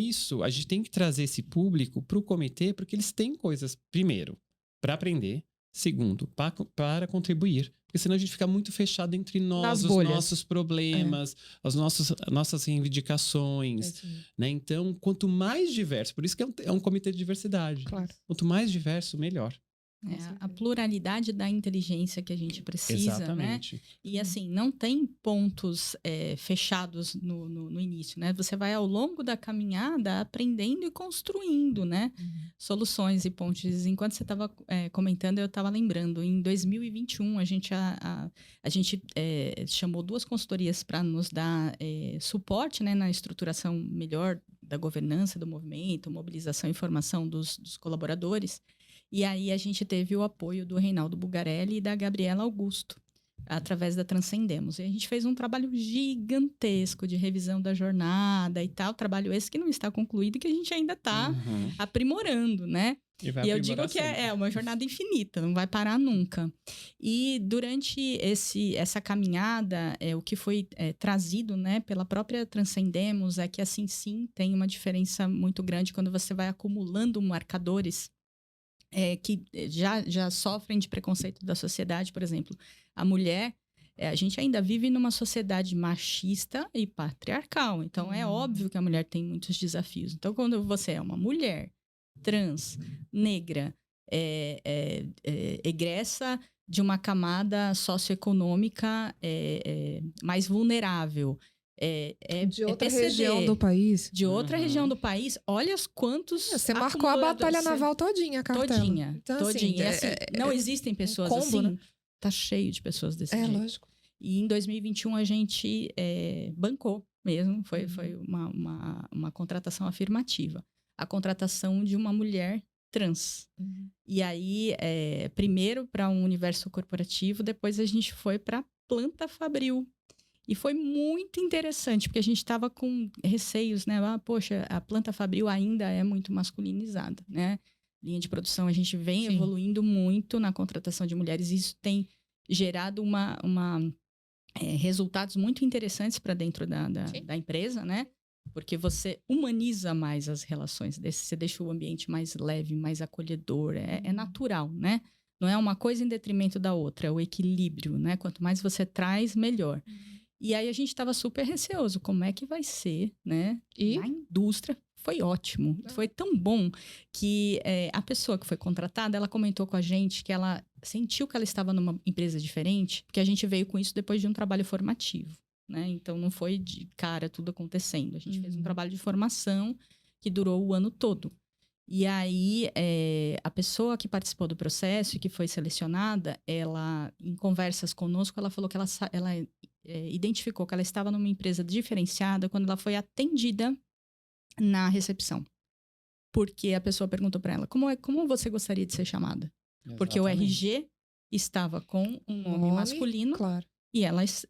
a gente tem que trazer esse público para o comitê, porque eles têm coisas, primeiro, para aprender, segundo, para contribuir. Porque senão a gente fica muito fechado entre nós, os nossos problemas, as nossas reivindicações. Né? Então, quanto mais diverso, por isso que é um comitê de diversidade. Claro. Quanto mais diverso, melhor. A pluralidade da inteligência que a gente precisa, exatamente, né? E assim, não tem pontos fechados no início, né? Você vai ao longo da caminhada aprendendo e construindo, né? Soluções e pontes. Enquanto você estava comentando, eu estava lembrando, em 2021 a gente chamou 2 consultorias para nos dar suporte, né, na estruturação melhor da governança do movimento, mobilização e formação dos colaboradores. E aí a gente teve o apoio do Reinaldo Bugarelli e da Gabriela Augusto, através da Transcendemos. E a gente fez um trabalho gigantesco de revisão da jornada e tal, trabalho esse que não está concluído e que a gente ainda está aprimorando, né? E eu digo que é uma jornada infinita, não vai parar nunca. E durante essa caminhada, o que foi trazido, né, pela própria Transcendemos é que, assim, sim, tem uma diferença muito grande quando você vai acumulando marcadores que já sofrem de preconceito da sociedade. Por exemplo, a mulher, a gente ainda vive numa sociedade machista e patriarcal. Então, é óbvio que a mulher tem muitos desafios. Então, quando você é uma mulher trans, negra, egressa de uma camada socioeconômica mais vulnerável, De outra PCD, região do país. de outra região do país. Olha os quantos Você marcou a batalha naval todinha, Cartela. Todinha, Então, todinha. assim, Não existem pessoas combo, assim. né? Tá cheio de pessoas desse jeito. Lógico. E em 2021 a gente bancou mesmo. Foi uma contratação afirmativa. A contratação de uma mulher trans. E aí, primeiro para um universo corporativo, depois a gente foi para planta fabril. E foi muito interessante, porque a gente estava com receios, né? Poxa, a planta fabril ainda é muito masculinizada, né? Linha de produção, a gente vem evoluindo muito na contratação de mulheres. E isso tem gerado resultados muito interessantes para dentro da empresa, né? Porque você humaniza mais as relações. Você deixa o ambiente mais leve, mais acolhedor. É natural, né? Não é uma coisa em detrimento da outra, é o equilíbrio, né? Quanto mais você traz, melhor. E aí a gente estava super receoso. Como é que vai ser, né? E a indústria foi ótimo. Foi tão bom que a pessoa que foi contratada, ela comentou com a gente que ela sentiu que ela estava numa empresa diferente, porque a gente veio com isso depois de um trabalho formativo, né? Então não foi de cara tudo acontecendo. A gente fez um trabalho de formação que durou o ano todo. E aí, a pessoa que participou do processo e que foi selecionada, ela, em conversas conosco, ela falou que ela identificou que ela estava numa empresa diferenciada quando ela foi atendida na recepção. Porque a pessoa perguntou para ela, como você gostaria de ser chamada? Exatamente. Porque o RG estava com um nome masculino. Claro. E ela se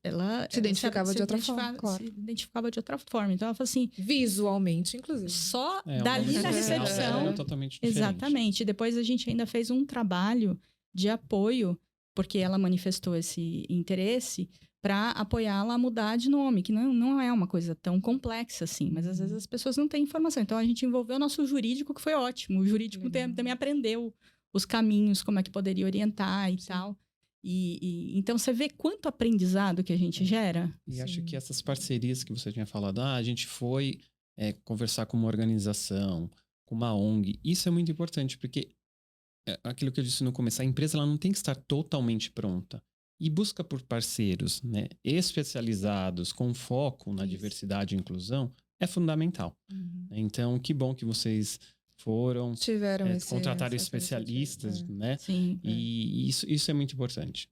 identificava de outra forma. Claro. Se identificava de outra forma. Então ela falou assim. Visualmente, inclusive. Só dali na recepção. Era totalmente diferente. Exatamente. Depois a gente ainda fez um trabalho de apoio, porque ela manifestou esse interesse, para apoiá-la a mudar de nome, que não é uma coisa tão complexa assim, mas às vezes as pessoas não têm informação. Então a gente envolveu o nosso jurídico, que foi ótimo. O jurídico também aprendeu os caminhos, como é que poderia orientar e tal. Então, você vê quanto aprendizado que a gente gera. E acho que essas parcerias que você tinha falado, a gente foi conversar com uma organização, com uma ONG, isso é muito importante, porque aquilo que eu disse no começo, a empresa ela não tem que estar totalmente pronta. E busca por parceiros, né, especializados, com foco na diversidade e inclusão, é fundamental. Então, que bom que vocês foram, contrataram especialistas, né? Sim. E isso é muito importante.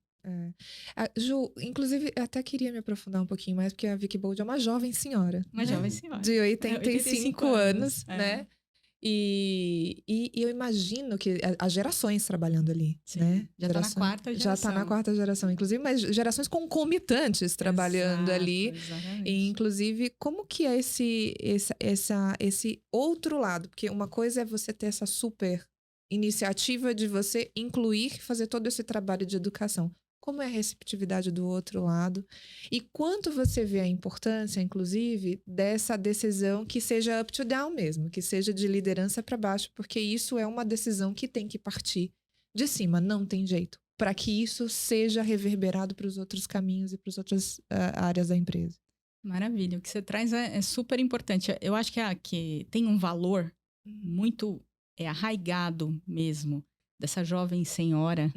Ju, inclusive, eu até queria me aprofundar um pouquinho mais, porque a Vicky Bold é uma jovem senhora. Uma jovem senhora. De 85 anos, né? E eu imagino que as gerações trabalhando ali, né? Já está na quarta geração. Já está na quarta geração, inclusive, mas gerações concomitantes trabalhando ali. Exatamente. E, inclusive, como que é esse outro lado? Porque uma coisa é você ter essa super iniciativa de você incluir, fazer todo esse trabalho de educação. Como é a receptividade do outro lado? E quanto você vê a importância, inclusive, dessa decisão que seja up to down mesmo, que seja de liderança para baixo, porque isso é uma decisão que tem que partir de cima, não tem jeito, para que isso seja reverberado para os outros caminhos e para as outras áreas da empresa. Maravilha, o que você traz é super importante. Eu acho que tem um valor muito arraigado mesmo dessa jovem senhora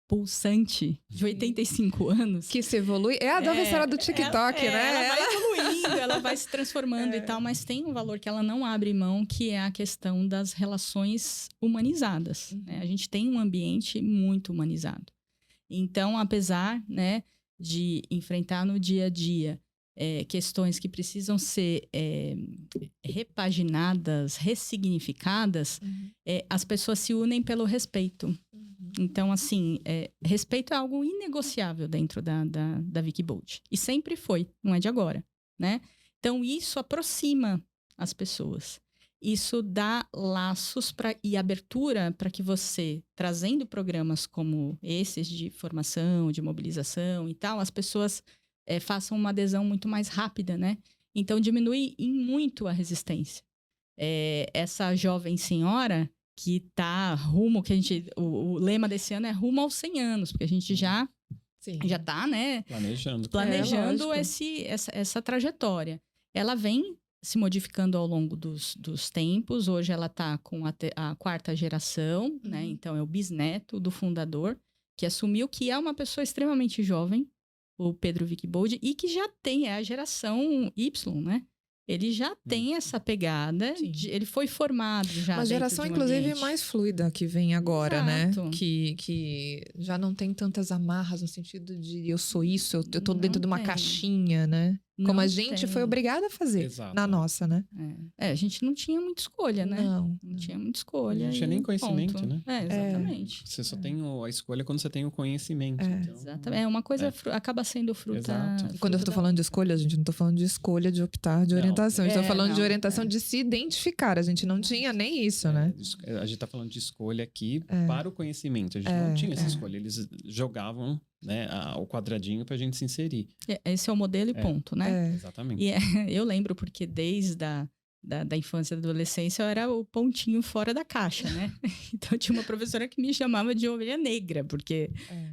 pulsante de 85 anos. Que se evolui. É a nova senhora do TikTok, né? Ela vai evoluindo, ela vai se transformando e tal, mas tem um valor que ela não abre mão, que é a questão das relações humanizadas. Né? A gente tem um ambiente muito humanizado. Então, apesar, né, de enfrentar no dia a dia questões que precisam ser repaginadas, ressignificadas, as pessoas se unem pelo respeito. Então, assim, respeito é algo inegociável dentro da Vicky Bold. E sempre foi, não é de agora, né? Então, isso aproxima as pessoas. Isso dá laços e abertura para que você, trazendo programas como esses de formação, de mobilização e tal, as pessoas façam uma adesão muito mais rápida, né? Então, diminui muito a resistência. Essa jovem senhora que tá rumo, o lema desse ano é rumo aos 100 anos, porque a gente já tá, né? Planejando essa trajetória. Ela vem se modificando ao longo dos tempos. Hoje ela tá com a quarta geração, né? Então é o bisneto do fundador, que assumiu que é uma pessoa extremamente jovem, o Pedro Wickbold, e que já tem a geração Y, né? Ele já tem essa pegada, ele foi formado já. Uma geração, inclusive, mais fluida que vem agora, Exato. né? Que já não tem tantas amarras no sentido de eu sou isso, eu tô dentro de uma caixinha, né? Como a gente foi obrigada a fazer na nossa, né? A gente não tinha muita escolha, né? Não tinha muita escolha. Não tinha nem conhecimento, né? Exatamente. Você só tem a escolha quando você tem o conhecimento. Então, exatamente. Uma coisa acaba sendo fruta. Quando eu tô falando de escolha, gente, não tô falando de escolha de optar, de orientação. A gente tá falando de orientação de se identificar. A gente não tinha nem isso, né? A gente tá falando de escolha aqui para o conhecimento. A gente não tinha essa escolha. Eles jogavam, né, o quadradinho pra gente se inserir. Esse é o modelo e ponto, né? Exatamente. E eu lembro porque desde da infância e da adolescência eu era o pontinho fora da caixa, né? Então tinha uma professora que me chamava de ovelha negra, porque,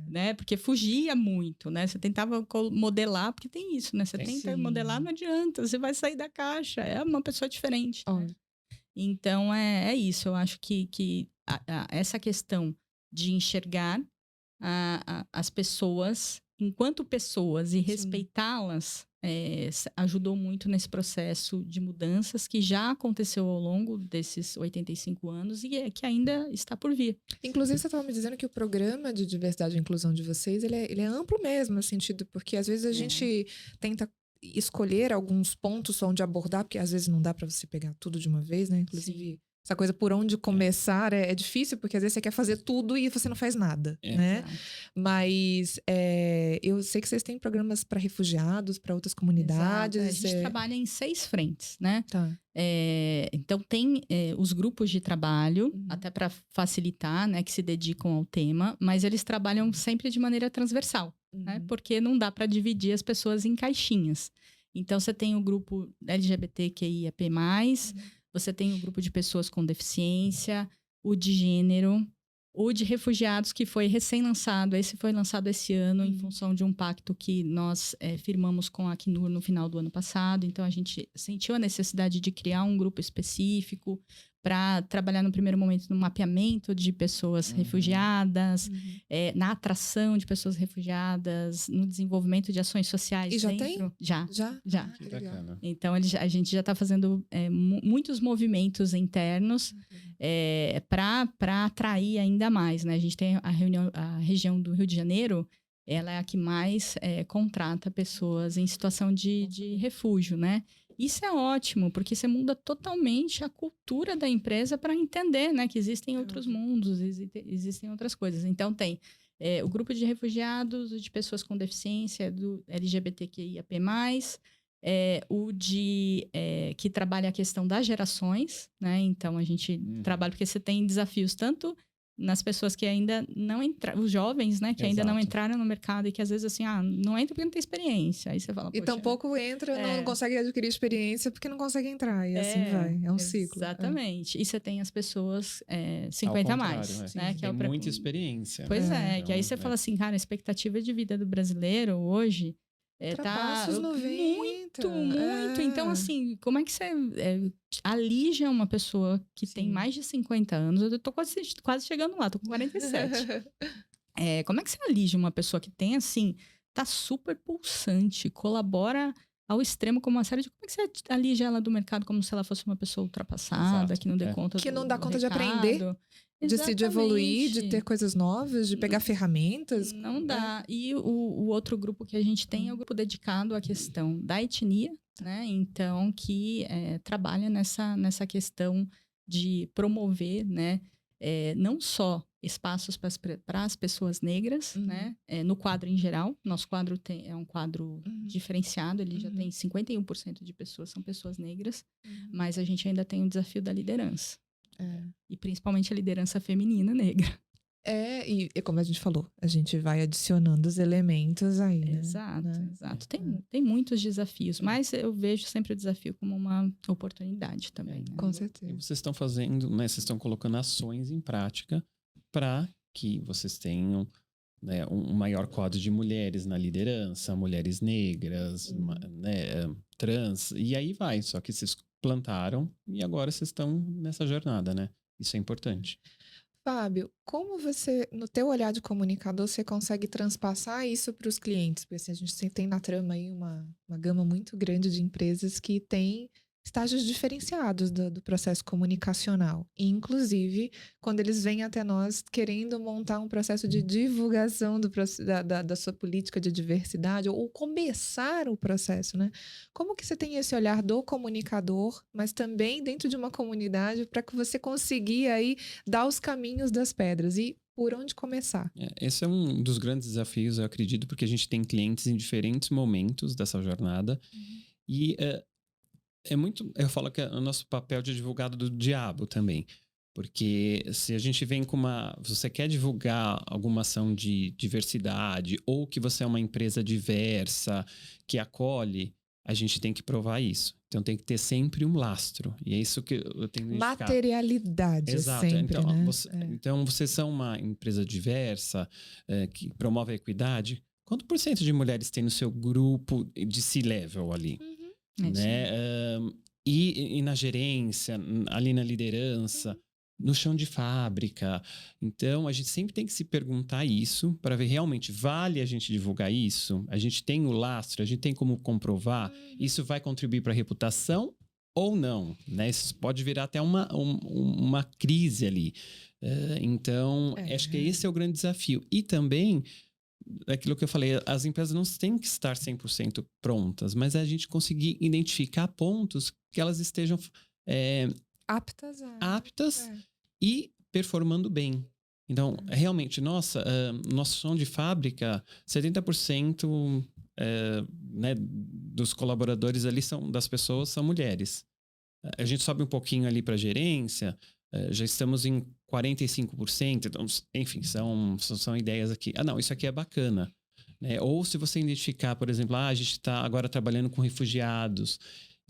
né? Porque fugia muito, né? Você tentava modelar, porque tem isso, né? Você tenta modelar, não adianta, você vai sair da caixa, é uma pessoa diferente. Né? Então é isso, eu acho que essa questão de enxergar as pessoas enquanto pessoas e respeitá-las ajudou muito nesse processo de mudanças que já aconteceu ao longo desses 85 anos e que ainda está por vir. Inclusive, você estava me dizendo que o programa de diversidade e inclusão de vocês, ele é amplo mesmo, no sentido, porque às vezes a gente tenta escolher alguns pontos onde abordar, porque às vezes não dá para você pegar tudo de uma vez, né? Inclusive... Essa coisa por onde começar é difícil, porque às vezes você quer fazer tudo e você não faz nada, né? Exato. Mas eu sei que vocês têm programas para refugiados, para outras comunidades. Exato. A gente trabalha em 6 frentes, né? Tá. Então, tem os grupos de trabalho, até para facilitar, né? Que se dedicam ao tema, mas eles trabalham sempre de maneira transversal, né? Porque não dá para dividir as pessoas em caixinhas. Então, você tem o grupo LGBTQIAP+, você tem o grupo de pessoas com deficiência, o de gênero, o de refugiados, que foi recém-lançado. Esse foi lançado esse ano em função de um pacto que nós firmamos com a Acnur no final do ano passado. Então, a gente sentiu a necessidade de criar um grupo específico para trabalhar no primeiro momento no mapeamento de pessoas refugiadas, na atração de pessoas refugiadas, no desenvolvimento de ações sociais. E já dentro. tem? Já. Que bacana. Então, a gente já está fazendo muitos movimentos internos para atrair ainda mais, né? A gente tem a região do Rio de Janeiro, ela é a que mais contrata pessoas em situação de refúgio, né? Isso é ótimo, porque você muda totalmente a cultura da empresa para entender, né, que existem outros mundos, existem outras coisas. Então, tem o grupo de refugiados, o de pessoas com deficiência, do LGBTQIAP+, que trabalha a questão das gerações, né? Então, a gente trabalha, porque você tem desafios tanto nas pessoas que ainda não entraram, os jovens, né, que ainda não entraram no mercado e que às vezes assim, não entra porque não tem experiência. Aí você fala, e tampouco entra, não consegue adquirir experiência porque não consegue entrar. E assim vai. É um ciclo. Exatamente. E você tem as pessoas 50 a mais, né? Que tem muita experiência. Pois que aí você fala assim, cara, a expectativa de vida do brasileiro hoje tá os 90. Muito. Então, assim, como é que você alija uma pessoa que tem mais de 50 anos? Eu tô quase chegando lá, tô com 47. Como é que você alija uma pessoa que tem, assim, tá super pulsante, colabora ao extremo como uma série de... Como é que você alija ela do mercado como se ela fosse uma pessoa ultrapassada, que não dê conta que não dá conta de aprender. De evoluir, de ter coisas novas, de pegar ferramentas. Não dá. E o outro grupo que a gente tem é o grupo dedicado à questão da etnia, né? Então, que trabalha nessa questão de promover, né? Não só espaços para as pessoas negras, né? No quadro em geral. Nosso quadro é um quadro diferenciado, ele já tem 51% de pessoas, são pessoas negras, mas a gente ainda tem o desafio da liderança. E principalmente a liderança feminina negra. E como a gente falou, a gente vai adicionando os elementos aí, né? Exato. Tem muitos desafios, mas eu vejo sempre o desafio como uma oportunidade também. Né? Com certeza. E vocês estão fazendo, né? Vocês estão colocando ações em prática para que vocês tenham, né, um maior quadro de mulheres na liderança, mulheres negras, né, trans, e aí vai. Só que vocês plantaram e agora vocês estão nessa jornada, né? Isso é importante. Fábio, como você, no teu olhar de comunicador, você consegue transpassar isso para os clientes? Porque assim, a gente tem na trama aí uma gama muito grande de empresas que têm estágios diferenciados do processo comunicacional. E, inclusive, quando eles vêm até nós querendo montar um processo de divulgação da sua política de diversidade, ou começar o processo, né? Como que você tem esse olhar do comunicador, mas também dentro de uma comunidade, para que você conseguir aí dar os caminhos das pedras e por onde começar? Esse é um dos grandes desafios, eu acredito, porque a gente tem clientes em diferentes momentos dessa jornada. E eu falo que é o nosso papel de advogado do diabo também. Porque se a gente vem com você quer divulgar alguma ação de diversidade, ou que você é uma empresa diversa, que acolhe, a gente tem que provar isso. Então tem que ter sempre um lastro. E é isso que eu tenho que identificar. Materialidade, Exato. sempre, Então, né? então, vocês são uma empresa diversa, que promove a equidade. Quanto por cento de mulheres tem no seu grupo de C-level ali? Né? E na gerência, ali na liderança, no chão de fábrica. Então, a gente sempre tem que se perguntar isso para ver realmente vale a gente divulgar isso? A gente tem o lastro, a gente tem como comprovar? Isso vai contribuir para a reputação ou não? Né? Isso pode virar até uma crise ali. Então, acho que esse é o grande desafio. E também, aquilo que eu falei, as empresas não têm que estar 100% prontas, mas a gente conseguir identificar pontos que elas estejam aptas e performando bem. Então, realmente, nosso chão de fábrica, 70% né, dos colaboradores ali das pessoas são mulheres. A gente sobe um pouquinho ali para a gerência, já estamos em 45%. Então, enfim, são ideias aqui. Não, isso aqui é bacana. Né? Ou se você identificar, por exemplo, a gente está agora trabalhando com refugiados.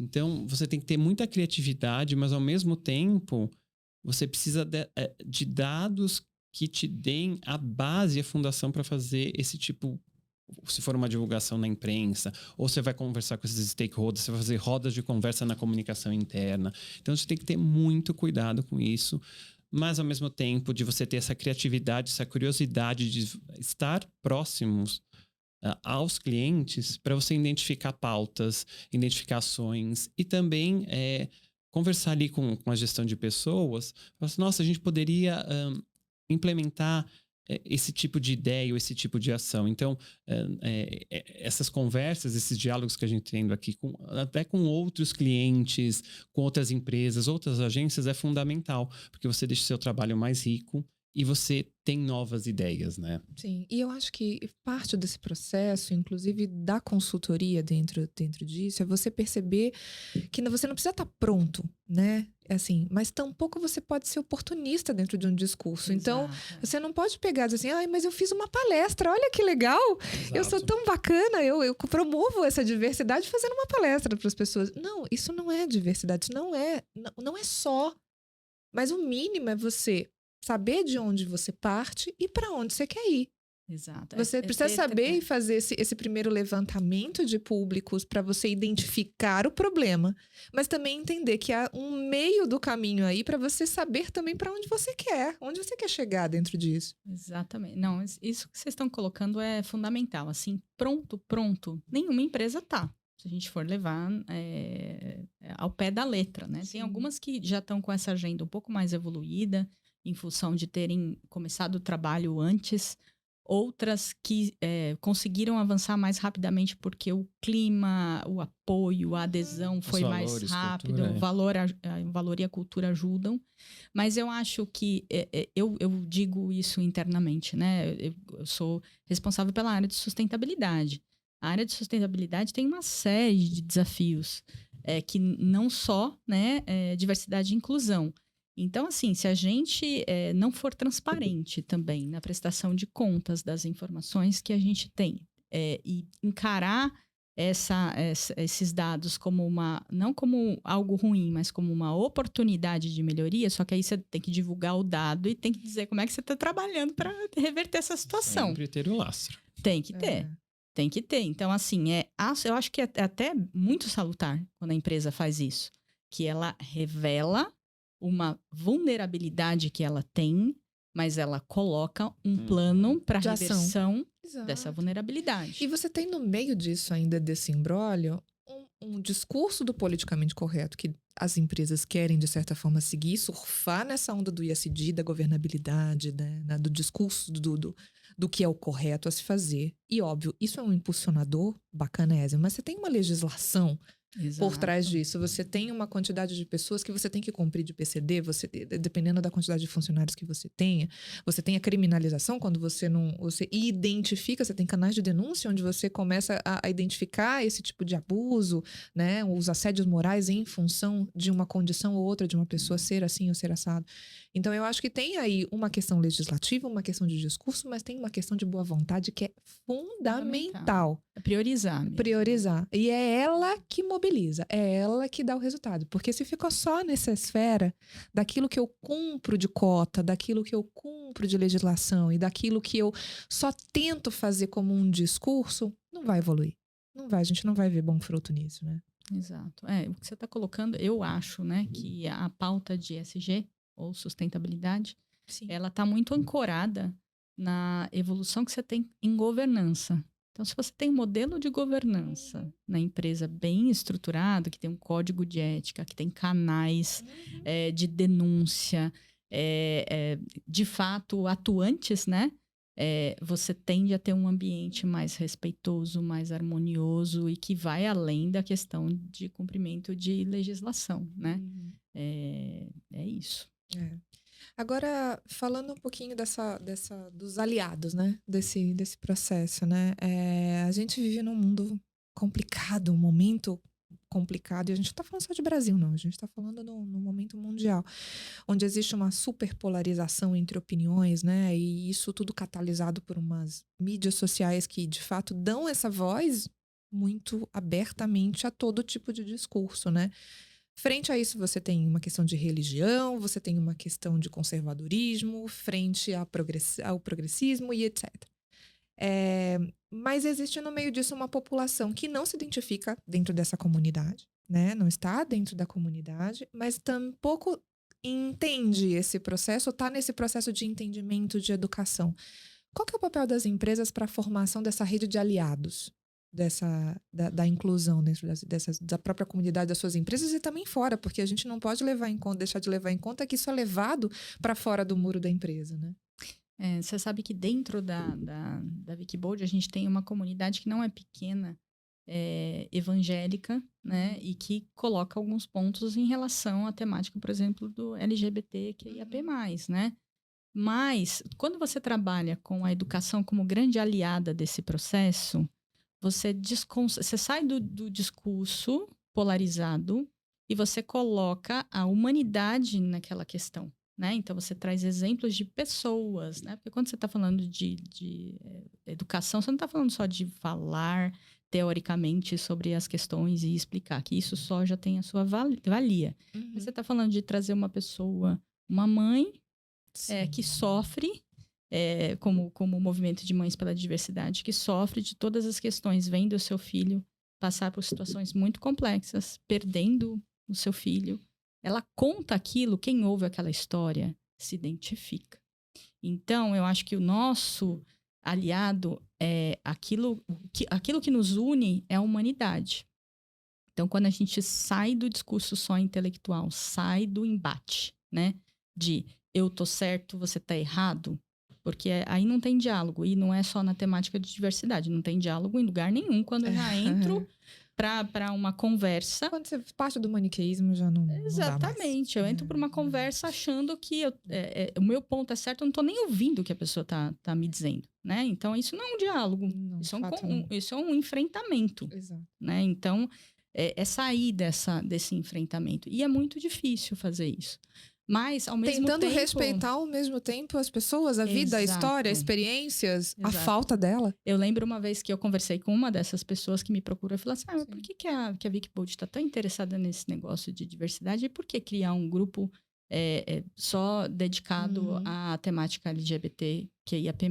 Então, você tem que ter muita criatividade, mas ao mesmo tempo, você precisa de dados que te deem a base e a fundação para fazer esse tipo, se for uma divulgação na imprensa, ou você vai conversar com esses stakeholders, você vai fazer rodas de conversa na comunicação interna. Então, você tem que ter muito cuidado com isso, mas ao mesmo tempo de você ter essa criatividade, essa curiosidade de estar próximos aos clientes para você identificar pautas, identificar ações e também conversar ali com a gestão de pessoas. Nossa, a gente poderia implementar esse tipo de ideia ou esse tipo de ação. Então, essas conversas, esses diálogos que a gente tem aqui, até com outros clientes, com outras empresas, outras agências, é fundamental, porque você deixa o seu trabalho mais rico e você tem novas ideias, né? Sim, e eu acho que parte desse processo, inclusive da consultoria dentro disso, é você perceber que você não precisa estar pronto, né? Assim, mas tampouco você pode ser oportunista dentro de um discurso. Exato. Então, você não pode pegar e dizer assim, mas eu fiz uma palestra, olha que legal, exato, eu sou tão bacana, eu promovo essa diversidade fazendo uma palestra para as pessoas. Não, isso não é diversidade, isso não é só. Mas o mínimo é você saber de onde você parte e para onde você quer ir. Exato. Você precisa saber e fazer esse primeiro levantamento de públicos para você identificar o problema, mas também entender que há um meio do caminho aí para você saber também para onde você quer chegar dentro disso. Exatamente. Não, isso que vocês estão colocando é fundamental. Assim, pronto, nenhuma empresa tá. Se a gente for levar ao pé da letra, né? Sim. Tem algumas que já estão com essa agenda um pouco mais evoluída, em função de terem começado o trabalho antes, outras que conseguiram avançar mais rapidamente porque o clima, o apoio, a adesão foi mais rápido, o valor e a cultura ajudam. Mas eu acho que, eu digo isso internamente, né? Eu sou responsável pela área de sustentabilidade. A área de sustentabilidade tem uma série de desafios, que não só, né, diversidade e inclusão. Então, assim, se a gente não for transparente também na prestação de contas das informações que a gente tem e encarar esses dados como não como algo ruim, mas como uma oportunidade de melhoria, só que aí você tem que divulgar o dado e tem que dizer como é que você está trabalhando para reverter essa situação. Sempre ter o lastro. Tem que ter. Tem que ter. Então, assim, eu acho que é até muito salutar quando a empresa faz isso, que ela revela uma vulnerabilidade que ela tem mas ela coloca um plano para De ação. reversão Exato. dessa vulnerabilidade. E você tem no meio disso ainda, desse imbróglio, um discurso do politicamente correto que as empresas querem, de certa forma, seguir, surfar nessa onda do ESG, da governabilidade, né, do discurso do que é o correto a se fazer. E, óbvio, isso é um impulsionador bacanésimo, mas você tem uma legislação por trás disso. Você tem uma quantidade de pessoas que você tem que cumprir de PCD, dependendo da quantidade de funcionários que você tenha. Você tem a criminalização quando você identifica, você tem canais de denúncia onde você começa a identificar esse tipo de abuso, né? Os assédios morais em função de uma condição ou outra de uma pessoa ser assim ou ser assado. Então, eu acho que tem aí uma questão legislativa, uma questão de discurso, mas tem uma questão de boa vontade que é fundamental. É priorizar mesmo. Priorizar. E é ela que mobiliza, é ela que dá o resultado. Porque se ficou só nessa esfera daquilo que eu cumpro de cota, daquilo que eu cumpro de legislação e daquilo que eu só tento fazer como um discurso, não vai evoluir. Não vai, a gente não vai ver bom fruto nisso, né? Exato. O que você está colocando, eu acho, né, que a pauta de ESG, ou sustentabilidade, Sim. ela está muito ancorada na evolução que você tem em governança. Então, se você tem um modelo de governança na empresa bem estruturado, que tem um código de ética, que tem canais de denúncia, de fato atuantes, né? Você tende a ter um ambiente mais respeitoso, mais harmonioso e que vai além da questão de cumprimento de legislação, né? É isso. Agora, falando um pouquinho dos aliados, né? Desse processo, né? A gente vive num mundo complicado, um momento complicado. E a gente não está falando só de Brasil, não. A gente está falando no momento mundial, onde existe uma superpolarização entre opiniões, né? E isso tudo catalisado por umas mídias sociais que, de fato, dão essa voz muito abertamente a todo tipo de discurso, né? Frente a isso, você tem uma questão de religião, você tem uma questão de conservadorismo, frente ao progressismo e etc. Mas existe no meio disso uma população que não se identifica dentro dessa comunidade, né? Não está dentro da comunidade, mas tampouco entende esse processo, está nesse processo de entendimento de educação. Qual que é o papel das empresas para a formação dessa rede de aliados? Da inclusão dentro da própria comunidade das suas empresas e também fora, porque a gente não pode deixar de levar em conta que isso é levado para fora do muro da empresa, né? Você sabe que dentro da Wikibold a gente tem uma comunidade que não é pequena, evangélica, né? E que coloca alguns pontos em relação à temática, por exemplo, do LGBTQIAP+, né? Mas, quando você trabalha com a educação como grande aliada desse processo, você sai do discurso polarizado e você coloca a humanidade naquela questão, né? Então, você traz exemplos de pessoas, né? Porque quando você está falando de educação, você não está falando só de falar teoricamente sobre as questões e explicar, que isso só já tem a sua valia. Mas você está falando de trazer uma pessoa, uma mãe que sofre, como o movimento de Mães pela Diversidade, que sofre de todas as questões, vendo o seu filho passar por situações muito complexas, perdendo o seu filho. Ela conta aquilo, quem ouve aquela história se identifica. Então, eu acho que o nosso aliado aquilo que nos une é a humanidade. Então, quando a gente sai do discurso só intelectual, sai do embate, né? De eu tô certo, você tá errado, porque aí não tem diálogo, e não é só na temática de diversidade, não tem diálogo em lugar nenhum quando eu já entro para uma conversa. Quando você parte do maniqueísmo, já não. Exatamente, eu entro para uma conversa achando que o meu ponto é certo, eu não tô nem ouvindo o que a pessoa tá me dizendo, né? Então, isso não é um diálogo, Não, isso é um enfrentamento. Exato. Né? Então, sair desse enfrentamento. E é muito difícil fazer isso. Mas, ao mesmo tempo... Tentando respeitar ao mesmo tempo as pessoas, a vida, a história, as experiências, a falta dela. Eu lembro uma vez que eu conversei com uma dessas pessoas que me procurou e falou assim, mas por que a Wikibold está tão interessada nesse negócio de diversidade? E por que criar um grupo só dedicado à temática LGBTQIAP+.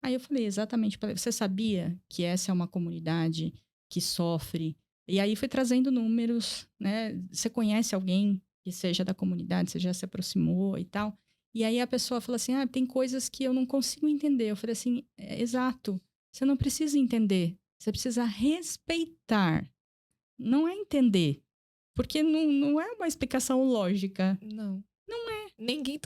Aí eu falei exatamente, você sabia que essa é uma comunidade que sofre? E aí fui trazendo números, né? Você conhece alguém que seja da comunidade, você já se aproximou e tal. E aí a pessoa fala assim, tem coisas que eu não consigo entender. Eu falei assim, exato, você não precisa entender, você precisa respeitar. Não é entender, porque não é uma explicação lógica. Não. Não é. Ninguém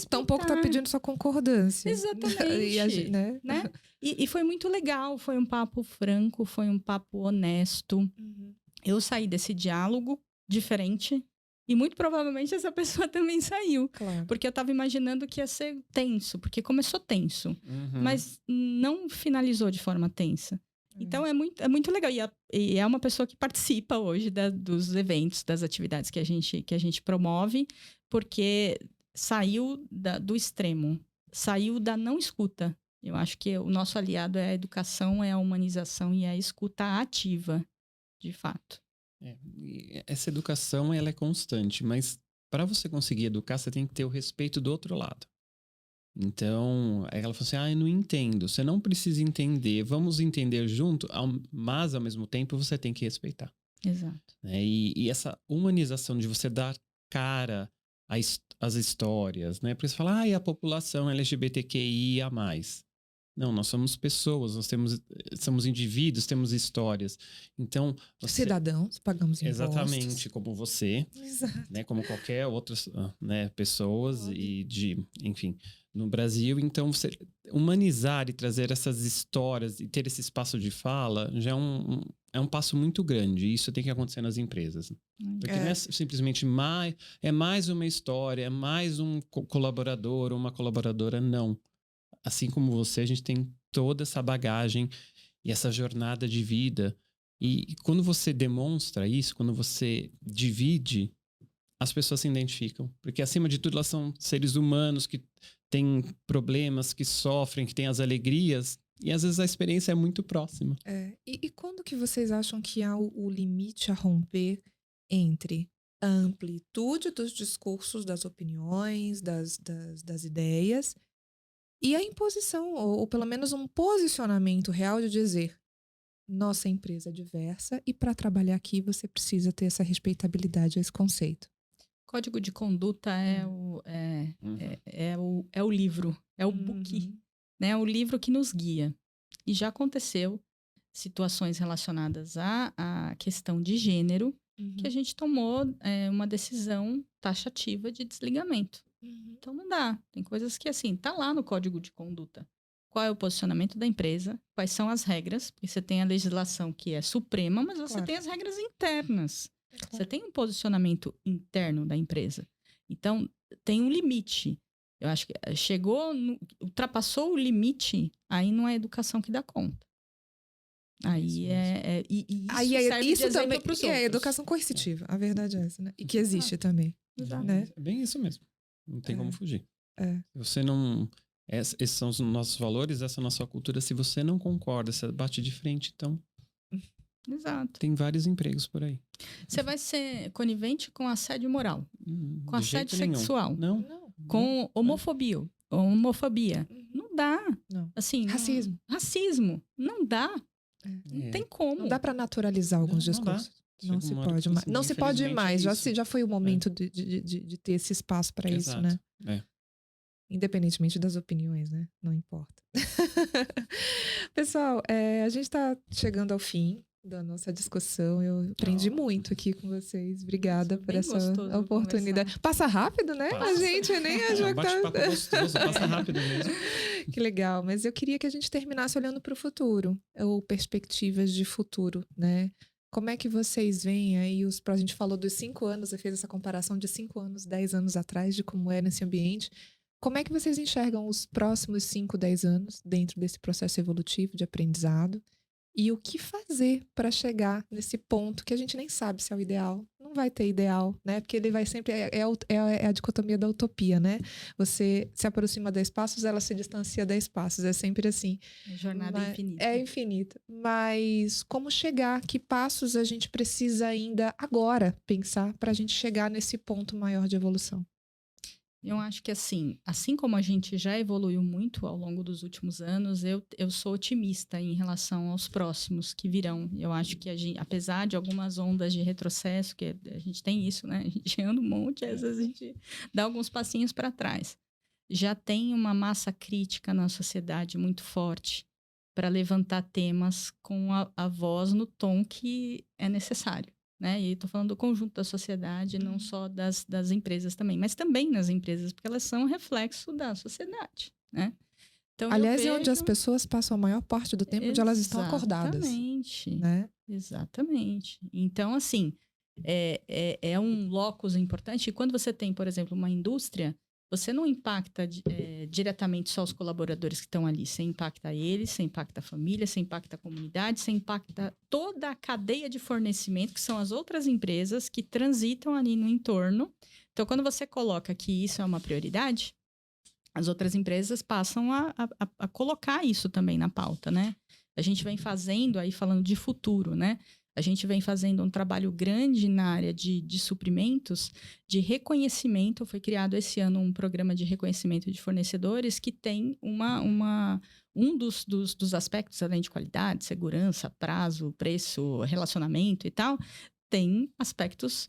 tampouco tá pedindo sua concordância. Exatamente. Né? E foi muito legal, foi um papo franco, foi um papo honesto. Uhum. Eu saí desse diálogo diferente e muito provavelmente essa pessoa também saiu. Claro. Porque eu tava imaginando que ia ser tenso, porque começou tenso, mas não finalizou de forma tensa. Então é muito legal. E é uma pessoa que participa hoje dos eventos, das atividades que a gente promove, porque saiu do extremo, saiu da não escuta. Eu acho que o nosso aliado é a educação, é a humanização e é a escuta ativa, de fato. Essa educação, ela é constante, mas para você conseguir educar, você tem que ter o respeito do outro lado. Então, aí ela falou assim, eu não entendo. Você não precisa entender, vamos entender junto, mas ao mesmo tempo você tem que respeitar. Exato. E essa humanização de você dar cara às histórias, né? Porque você fala, a população LGBTQIA+. Não, nós somos pessoas, nós somos indivíduos, temos histórias. Então, cidadãos, pagamos impostos. Exatamente, como você, Exato. né? Como qualquer outras, né, pessoas enfim, no Brasil. Então, você humanizar e trazer essas histórias e ter esse espaço de fala já é um passo muito grande. E isso tem que acontecer nas empresas. Porque não é simplesmente mais uma história, é mais um colaborador ou uma colaboradora, não. Assim como você, a gente tem toda essa bagagem e essa jornada de vida. E quando você demonstra isso, quando você divide, as pessoas se identificam. Porque, acima de tudo, elas são seres humanos que têm problemas, que sofrem, que têm as alegrias. E, às vezes, a experiência é muito próxima. E quando que vocês acham que há o limite a romper entre a amplitude dos discursos, das opiniões, das ideias e a imposição, ou pelo menos um posicionamento real de dizer nossa empresa é diversa e para trabalhar aqui você precisa ter essa respeitabilidade a esse conceito? Código de conduta é o livro, é o book, né? É o livro que nos guia. E já aconteceu situações relacionadas à questão de gênero que a gente tomou uma decisão taxativa de desligamento. Então não dá. Tem coisas que, assim, tá lá no código de conduta. Qual é o posicionamento da empresa? Quais são as regras? Porque você tem a legislação que é suprema, mas você tem as regras internas. Claro. Você tem um posicionamento interno da empresa. Então, tem um limite. Eu acho que ultrapassou o limite, aí não é a educação que dá conta. Aí isso também é educação coercitiva. A verdade é essa, né? E que existe também. Exato. Né? É bem isso mesmo. Não tem como fugir. Você não... Esses são os nossos valores, essa é a nossa cultura. Se você não concorda, você bate de frente, então... Exato. Tem vários empregos por aí. Você vai ser conivente com assédio moral, com assédio sexual, não. Com homofobia. Não dá. Não. Assim, racismo. Não dá. Não tem como. Não dá para naturalizar alguns discursos. Não se pode mais. Não se pode mais. Já foi o momento de ter esse espaço para isso, né? Independentemente das opiniões, né? Não importa. Pessoal, a gente está chegando ao fim da nossa discussão. Eu aprendi muito aqui com vocês. Obrigada por essa oportunidade. Conversar. Passa rápido, né? A gente nem achou que bate-papo gostoso, passa rápido mesmo. Que legal. Mas eu queria que a gente terminasse olhando para o futuro, ou perspectivas de futuro, né? Como é que vocês veem aí a gente falou dos 5 anos, você fez essa comparação de 5 anos, 10 anos atrás, de como era esse ambiente. Como é que vocês enxergam os próximos 5, 10 anos dentro desse processo evolutivo de aprendizado? E o que fazer para chegar nesse ponto que a gente nem sabe se é o ideal? Não vai ter ideal, né? Porque ele vai sempre... É a dicotomia da utopia, né? Você se aproxima 10 passos, ela se distancia 10 passos. É sempre assim. Jornada infinita. É infinita. Mas como chegar? Que passos a gente precisa ainda agora pensar para a gente chegar nesse ponto maior de evolução? Eu acho que assim como a gente já evoluiu muito ao longo dos últimos anos, eu sou otimista em relação aos próximos que virão. Eu acho que apesar de algumas ondas de retrocesso, que a gente tem isso, né? A gente anda um monte, às vezes a gente dá alguns passinhos para trás. já tem uma massa crítica na sociedade muito forte para levantar temas com a voz no tom que é necessário, né? E estou falando do conjunto da sociedade, não só das empresas também, mas também nas empresas, porque elas são reflexo da sociedade, né? Então, Aliás, é onde as pessoas passam a maior parte do tempo onde elas estão acordadas. Exatamente. Né? Exatamente. Então, assim, é um locus importante. E quando você tem, por exemplo, uma indústria, você não impacta diretamente só os colaboradores que estão ali. Você impacta eles, você impacta a família, você impacta a comunidade, você impacta toda a cadeia de fornecimento, que são as outras empresas que transitam ali no entorno. Então, quando você coloca que isso é uma prioridade, as outras empresas passam a colocar isso também na pauta, né? A gente vem fazendo, aí falando de futuro, né? A gente vem fazendo um trabalho grande na área de suprimentos, de reconhecimento. Foi criado esse ano um programa de reconhecimento de fornecedores que tem um dos aspectos, além de qualidade, segurança, prazo, preço, relacionamento e tal, tem aspectos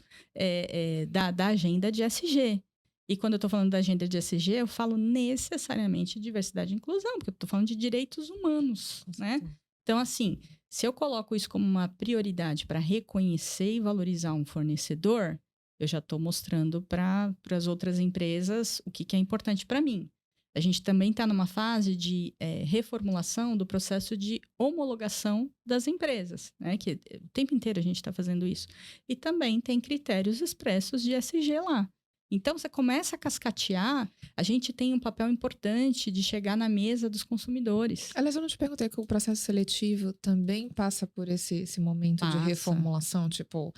da agenda de ESG. E quando eu estou falando da agenda de ESG, eu falo necessariamente de diversidade e inclusão, porque eu estou falando de direitos humanos, né? Então, assim, se eu coloco isso como uma prioridade para reconhecer e valorizar um fornecedor, eu já estou mostrando para as outras empresas o que é importante para mim. A gente também está numa fase de reformulação do processo de homologação das empresas, né? Que o tempo inteiro a gente está fazendo isso. E também tem critérios expressos de ESG lá. Então, você começa a cascatear, a gente tem um papel importante de chegar na mesa dos consumidores. Aliás, eu não te perguntei que o processo seletivo também passa por esse momento de reformulação, tipo,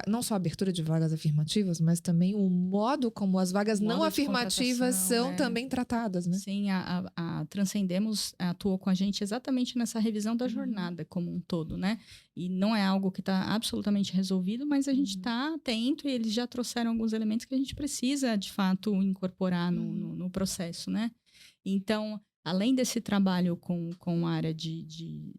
não só a abertura de vagas afirmativas, mas também o modo como as vagas não afirmativas são também tratadas, né? Sim, a Transcendemos atuou com a gente exatamente nessa revisão da jornada como um todo, né? E não é algo que está absolutamente resolvido, mas a gente está atento e eles já trouxeram alguns elementos que a gente precisa, de fato, incorporar no processo, né? Então, além desse trabalho com a área de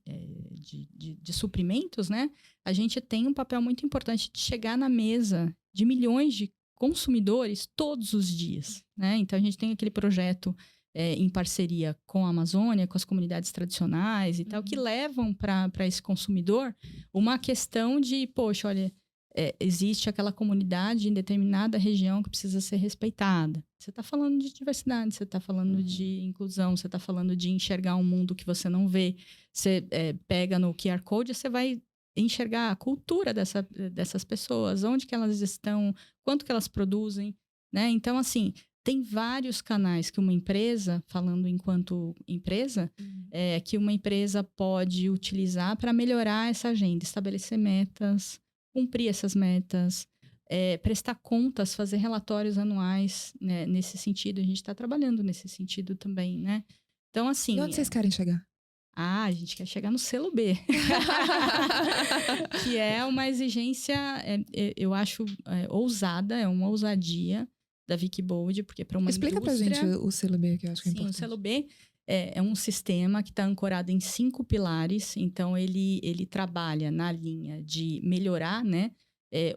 suprimentos, né? A gente tem um papel muito importante de chegar na mesa de milhões de consumidores todos os dias, né? Então, a gente tem aquele projeto em parceria com a Amazônia, com as comunidades tradicionais e tal, que levam para esse consumidor uma questão de, poxa, olha, existe aquela comunidade em determinada região que precisa ser respeitada. Você está falando de diversidade, você está falando de inclusão, você está falando de enxergar um mundo que você não vê. Você pega no QR Code, você vai enxergar a cultura dessas pessoas, onde que elas estão, quanto que elas produzem, né? Então, assim, tem vários canais que uma empresa, falando enquanto empresa, que uma empresa pode utilizar para melhorar essa agenda, estabelecer metas, cumprir essas metas, prestar contas, fazer relatórios anuais, né? Nesse sentido. A gente está trabalhando nesse sentido também, né? Então, assim... E onde vocês querem chegar? A gente quer chegar no selo B. Que é uma exigência, eu acho, ousada, é uma ousadia da Wikibold, porque para uma Explica indústria... pra gente o selo B, que eu acho que é importante. Sim, o selo B é um sistema que está ancorado em 5 pilares. Então, ele trabalha na linha de melhorar, né,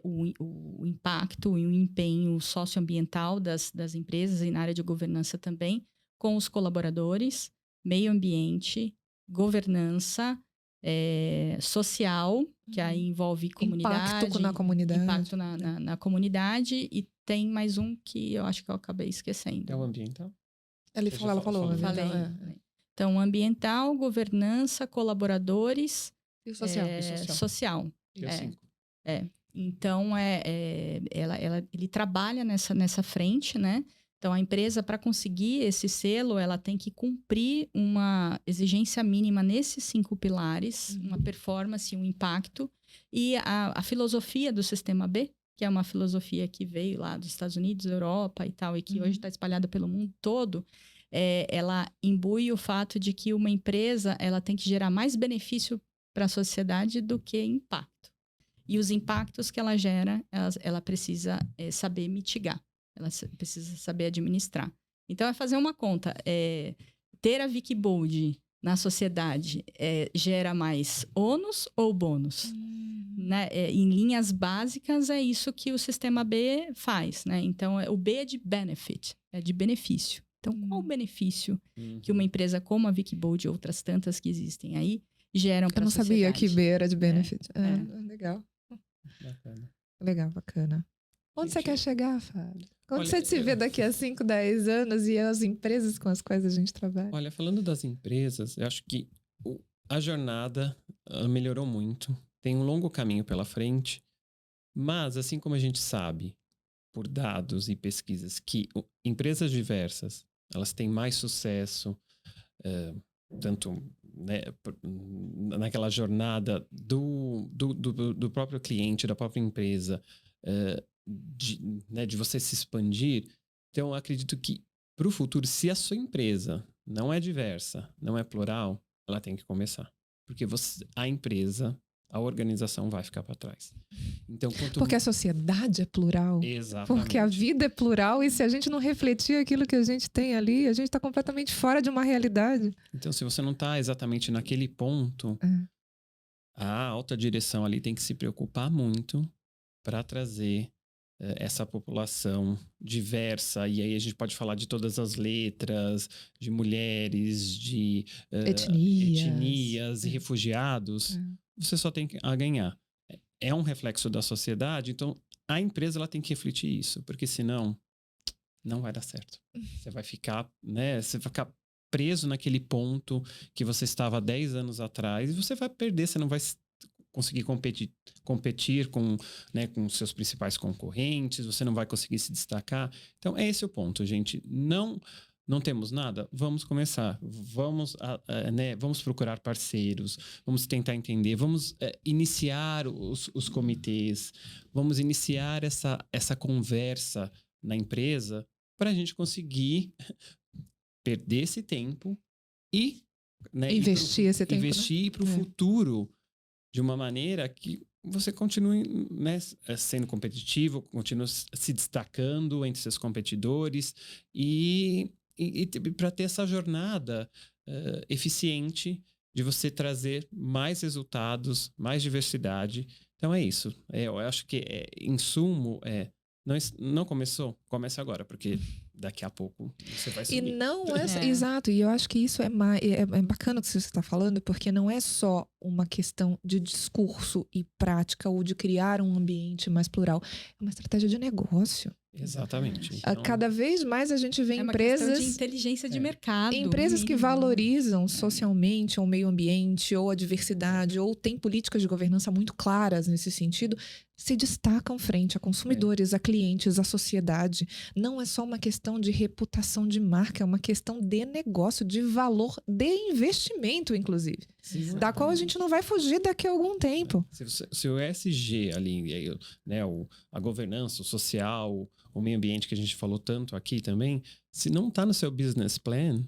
o impacto e o empenho socioambiental das empresas e na área de governança também, com os colaboradores, meio ambiente, governança social, que aí envolve comunidade. Impacto na comunidade. Impacto na comunidade. E tem mais um que eu acho que eu acabei esquecendo. É o ambiental? Ela falou. Falei. Então, ambiental, governança, colaboradores... E o social. Social. E o 5. Então, ele trabalha nessa frente, né? Então, a empresa, para conseguir esse selo, ela tem que cumprir uma exigência mínima nesses 5 pilares, uma performance, um impacto. E a filosofia do Sistema B, que é uma filosofia que veio lá dos Estados Unidos, Europa e tal, e que hoje está espalhada pelo mundo todo, ela imbui o fato de que uma empresa ela tem que gerar mais benefício para a sociedade do que impacto. E os impactos que ela gera, ela precisa saber mitigar. Ela precisa saber administrar. Então, é fazer uma conta. Ter a Wikibold na sociedade gera mais ônus ou bônus? Né? Em linhas básicas, é isso que o Sistema B faz. Né? Então, o B é de benefit, é de benefício. Então, qual o benefício Uhum. que uma empresa como a Wikibold e outras tantas que existem aí geram para Eu a não sociedade? sabia que B era de benefit. Legal. Bacana. Legal, bacana. Onde Gente, você quer chegar, Fábio? Onde olha, você se vê daqui a 5, 10 anos e as empresas com as quais a gente trabalha? Olha, falando das empresas, eu acho que a jornada melhorou muito. Tem um longo caminho pela frente, mas assim como a gente sabe, por dados e pesquisas, que empresas diversas, elas têm mais sucesso, tanto, né, naquela jornada do próprio cliente, da própria empresa, de você se expandir. Então, eu acredito que para o futuro, se a sua empresa não é diversa, não é plural, ela tem que começar. Porque a empresa, a organização vai ficar para trás. Então, Porque a sociedade é plural. Exatamente. Porque a vida é plural e se a gente não refletir aquilo que a gente tem ali, a gente está completamente fora de uma realidade. Então, se você não está exatamente naquele ponto, a alta direção ali tem que se preocupar muito para trazer essa população diversa, e aí a gente pode falar de todas as letras, de mulheres, de etnias e refugiados, você só tem a ganhar. É um reflexo da sociedade, então a empresa ela tem que refletir isso, porque senão não vai dar certo. Você vai ficar, você vai ficar preso naquele ponto que você estava há 10 anos atrás e você vai perder, você não vai conseguir competir com seus principais concorrentes, você não vai conseguir se destacar. Então, é esse o ponto, gente. Não temos nada? Vamos começar. Vamos procurar parceiros, vamos tentar entender, vamos iniciar os comitês, vamos iniciar essa conversa na empresa para a gente conseguir perder esse tempo e investir esse tempo, investir para o futuro de uma maneira que você continue sendo competitivo, continue se destacando entre seus competidores e para ter essa jornada eficiente de você trazer mais resultados, mais diversidade. Então é isso. Eu acho que em sumo não começou? Comece agora, porque daqui a pouco você vai sumir. E não é... Exato, e eu acho que isso é bacana o que você está falando, porque não é só uma questão de discurso e prática ou de criar um ambiente mais plural. É uma estratégia de negócio. Exatamente. Então, cada vez mais a gente vê empresas... uma questão de inteligência de mercado. Empresas que valorizam socialmente o meio ambiente ou a diversidade ou têm políticas de governança muito claras nesse sentido, se destacam frente a consumidores, a clientes, a sociedade. Não é só uma questão de reputação de marca, é uma questão de negócio, de valor, de investimento, inclusive. Sim, da qual a gente não vai fugir daqui a algum tempo. Se o ESG ali, a governança, o social, o meio ambiente que a gente falou tanto aqui também, se não está no seu business plan,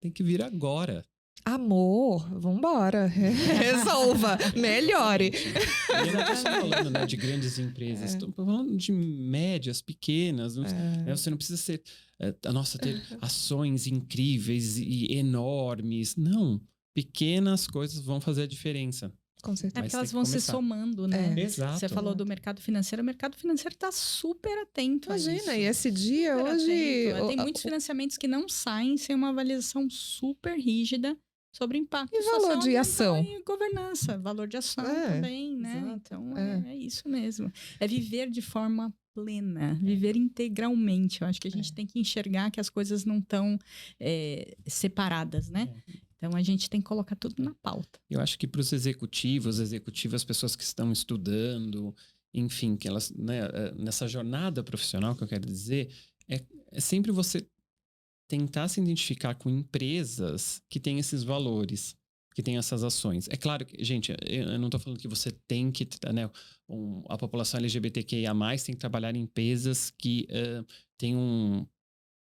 tem que vir agora. Amor, vambora. Resolva, melhore. E eu não estou falando de grandes empresas, estou falando de médias, pequenas. Você não precisa ser, ter ações incríveis e enormes. Não, pequenas coisas vão fazer a diferença. Com certeza. É porque elas vão se somando, né? Exato. Você falou do mercado financeiro, o mercado financeiro está super atento a isso. Imagina, e esse dia super hoje... Tem muitos financiamentos que não saem sem uma avaliação super rígida sobre impacto e valor de ação e governança, valor de ação também, né? Exato. Então é isso mesmo. É viver de forma plena, viver integralmente. Eu acho que a gente tem que enxergar que as coisas não estão separadas, né? Então a gente tem que colocar tudo na pauta. Eu acho que para os executivos, as pessoas que estão estudando, enfim, que elas, nessa jornada profissional que eu quero dizer, é sempre você tentar se identificar com empresas que têm esses valores, que têm essas ações. É claro que, gente, eu não estou falando que você tem que, a população LGBTQIA+, tem que trabalhar em empresas que tenham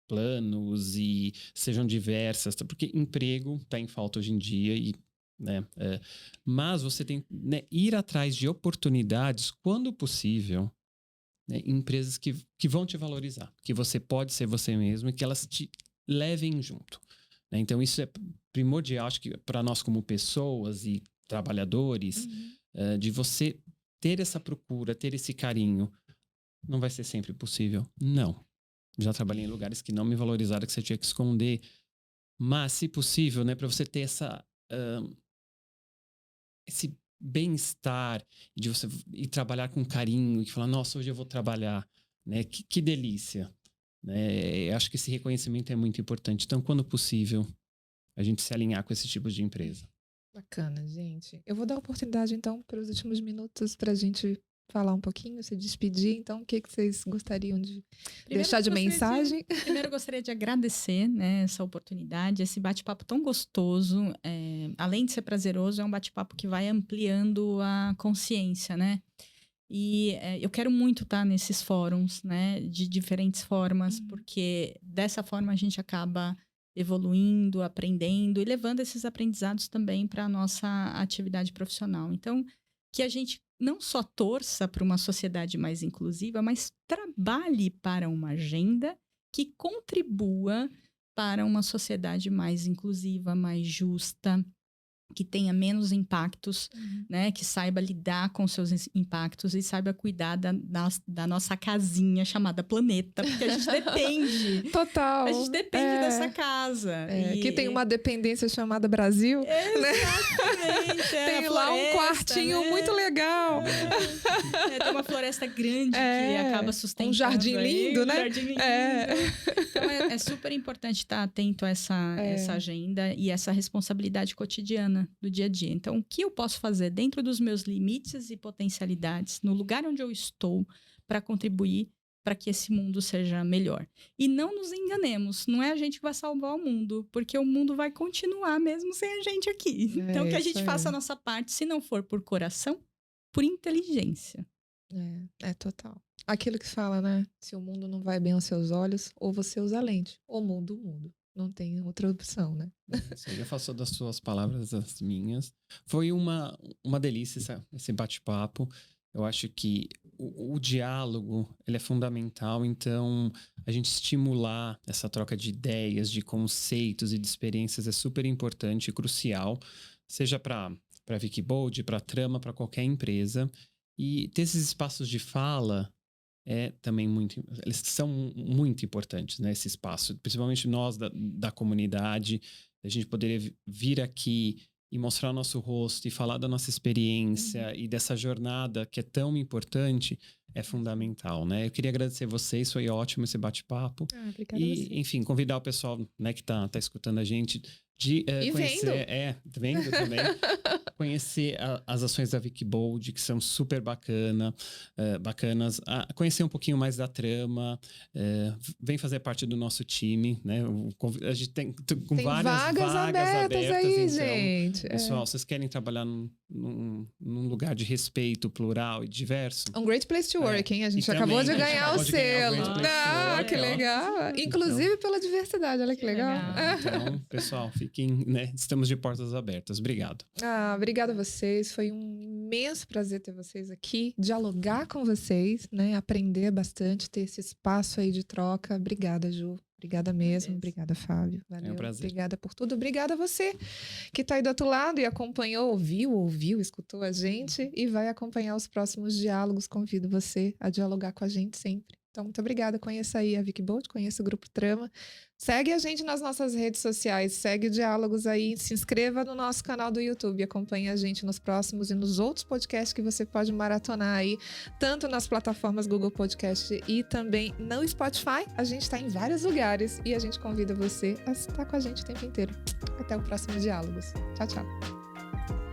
planos e sejam diversas, porque emprego está em falta hoje em dia mas você tem que ir atrás de oportunidades quando possível, empresas que vão te valorizar, que você pode ser você mesmo e que elas te levem junto. Então isso é primordial, acho que para nós como pessoas e trabalhadores, de você ter essa procura, ter esse carinho. Não vai ser sempre possível? Não. Já trabalhei em lugares que não me valorizaram, que você tinha que esconder. Mas, se possível, né, para você ter esse bem-estar, de você ir trabalhar com carinho, e falar, nossa, hoje eu vou trabalhar, né? Que delícia. Né? Eu acho que esse reconhecimento é muito importante. Então, quando possível, a gente se alinhar com esse tipo de empresa. Bacana, gente. Eu vou dar a oportunidade, então, para os últimos minutos, para a gente falar um pouquinho, se despedir. Então, o que vocês gostariam de deixar de mensagem? Primeiro, eu gostaria de agradecer, né, essa oportunidade, esse bate-papo tão gostoso. Além de ser prazeroso, é um bate-papo que vai ampliando a consciência, né? E eu quero muito estar nesses fóruns, né, de diferentes formas, porque dessa forma a gente acaba evoluindo, aprendendo e levando esses aprendizados também para a nossa atividade profissional. Então, que a gente não só torça para uma sociedade mais inclusiva, mas trabalhe para uma agenda que contribua para uma sociedade mais inclusiva, mais justa, que tenha menos impactos, né? Que saiba lidar com seus impactos e saiba cuidar da nossa casinha chamada planeta, porque a gente depende. Total. A gente depende dessa casa. Que tem uma dependência chamada Brasil. Exatamente. Tem lá um quartinho, né? Muito legal. Tem uma floresta grande que acaba sustentando. Um jardim lindo, né? Um jardim lindo. Então, é super importante estar atento a essa agenda e essa responsabilidade cotidiana do dia a dia. Então, o que eu posso fazer dentro dos meus limites e potencialidades, no lugar onde eu estou, para contribuir para que esse mundo seja melhor. E não nos enganemos, não é a gente que vai salvar o mundo, porque o mundo vai continuar mesmo sem a gente aqui. Então, que a gente faça a nossa parte, se não for por coração, por inteligência. Total. Aquilo que fala, né? Se o mundo não vai bem aos seus olhos, ou você usa lente, ou muda o mundo. Não tem outra opção, né? Você já passou das suas palavras às minhas. Foi uma delícia esse bate-papo. Eu acho que o diálogo, ele é fundamental. Então, a gente estimular essa troca de ideias, de conceitos e de experiências é super importante e crucial. Seja para Wikibold, para Trama, para qualquer empresa. E ter esses espaços de fala também eles são muito importantes, né, esse espaço, principalmente nós da comunidade, a gente poderia vir aqui e mostrar o nosso rosto e falar da nossa experiência e dessa jornada que é tão importante, é fundamental, né? Eu queria agradecer vocês, foi ótimo esse bate-papo. E, enfim, convidar o pessoal, né, que tá escutando a gente de conhecer... Vendo também. Conhecer as ações da Wikibold, que são super bacanas. Conhecer um pouquinho mais da Trama. Vem fazer parte do nosso time, né? A gente tem várias vagas abertas aí, então, gente. Pessoal, vocês querem trabalhar num lugar de respeito, plural e diverso? Um great place to work, hein? A gente acabou de ganhar o selo. Que legal. Inclusive pela diversidade, olha que legal. Então, pessoal, fiquem, né? Estamos de portas abertas. Obrigado. Obrigada a vocês. Foi um imenso prazer ter vocês aqui, dialogar com vocês, né? Aprender bastante, ter esse espaço aí de troca. Obrigada, Ju. Obrigada mesmo. Obrigada, Fábio. Valeu. É um prazer. Obrigada por tudo. Obrigada a você que está aí do outro lado e acompanhou, ouviu, escutou a gente e vai acompanhar os próximos diálogos. Convido você a dialogar com a gente sempre. Então, muito obrigada. Conheça aí a Wikibold, conheça o Grupo Trama. Segue a gente nas nossas redes sociais, segue o Diálogos aí, se inscreva no nosso canal do YouTube, acompanhe a gente nos próximos e nos outros podcasts que você pode maratonar aí, tanto nas plataformas Google Podcast e também no Spotify. A gente está em vários lugares e a gente convida você a estar com a gente o tempo inteiro. Até o próximo Diálogos. Tchau, tchau.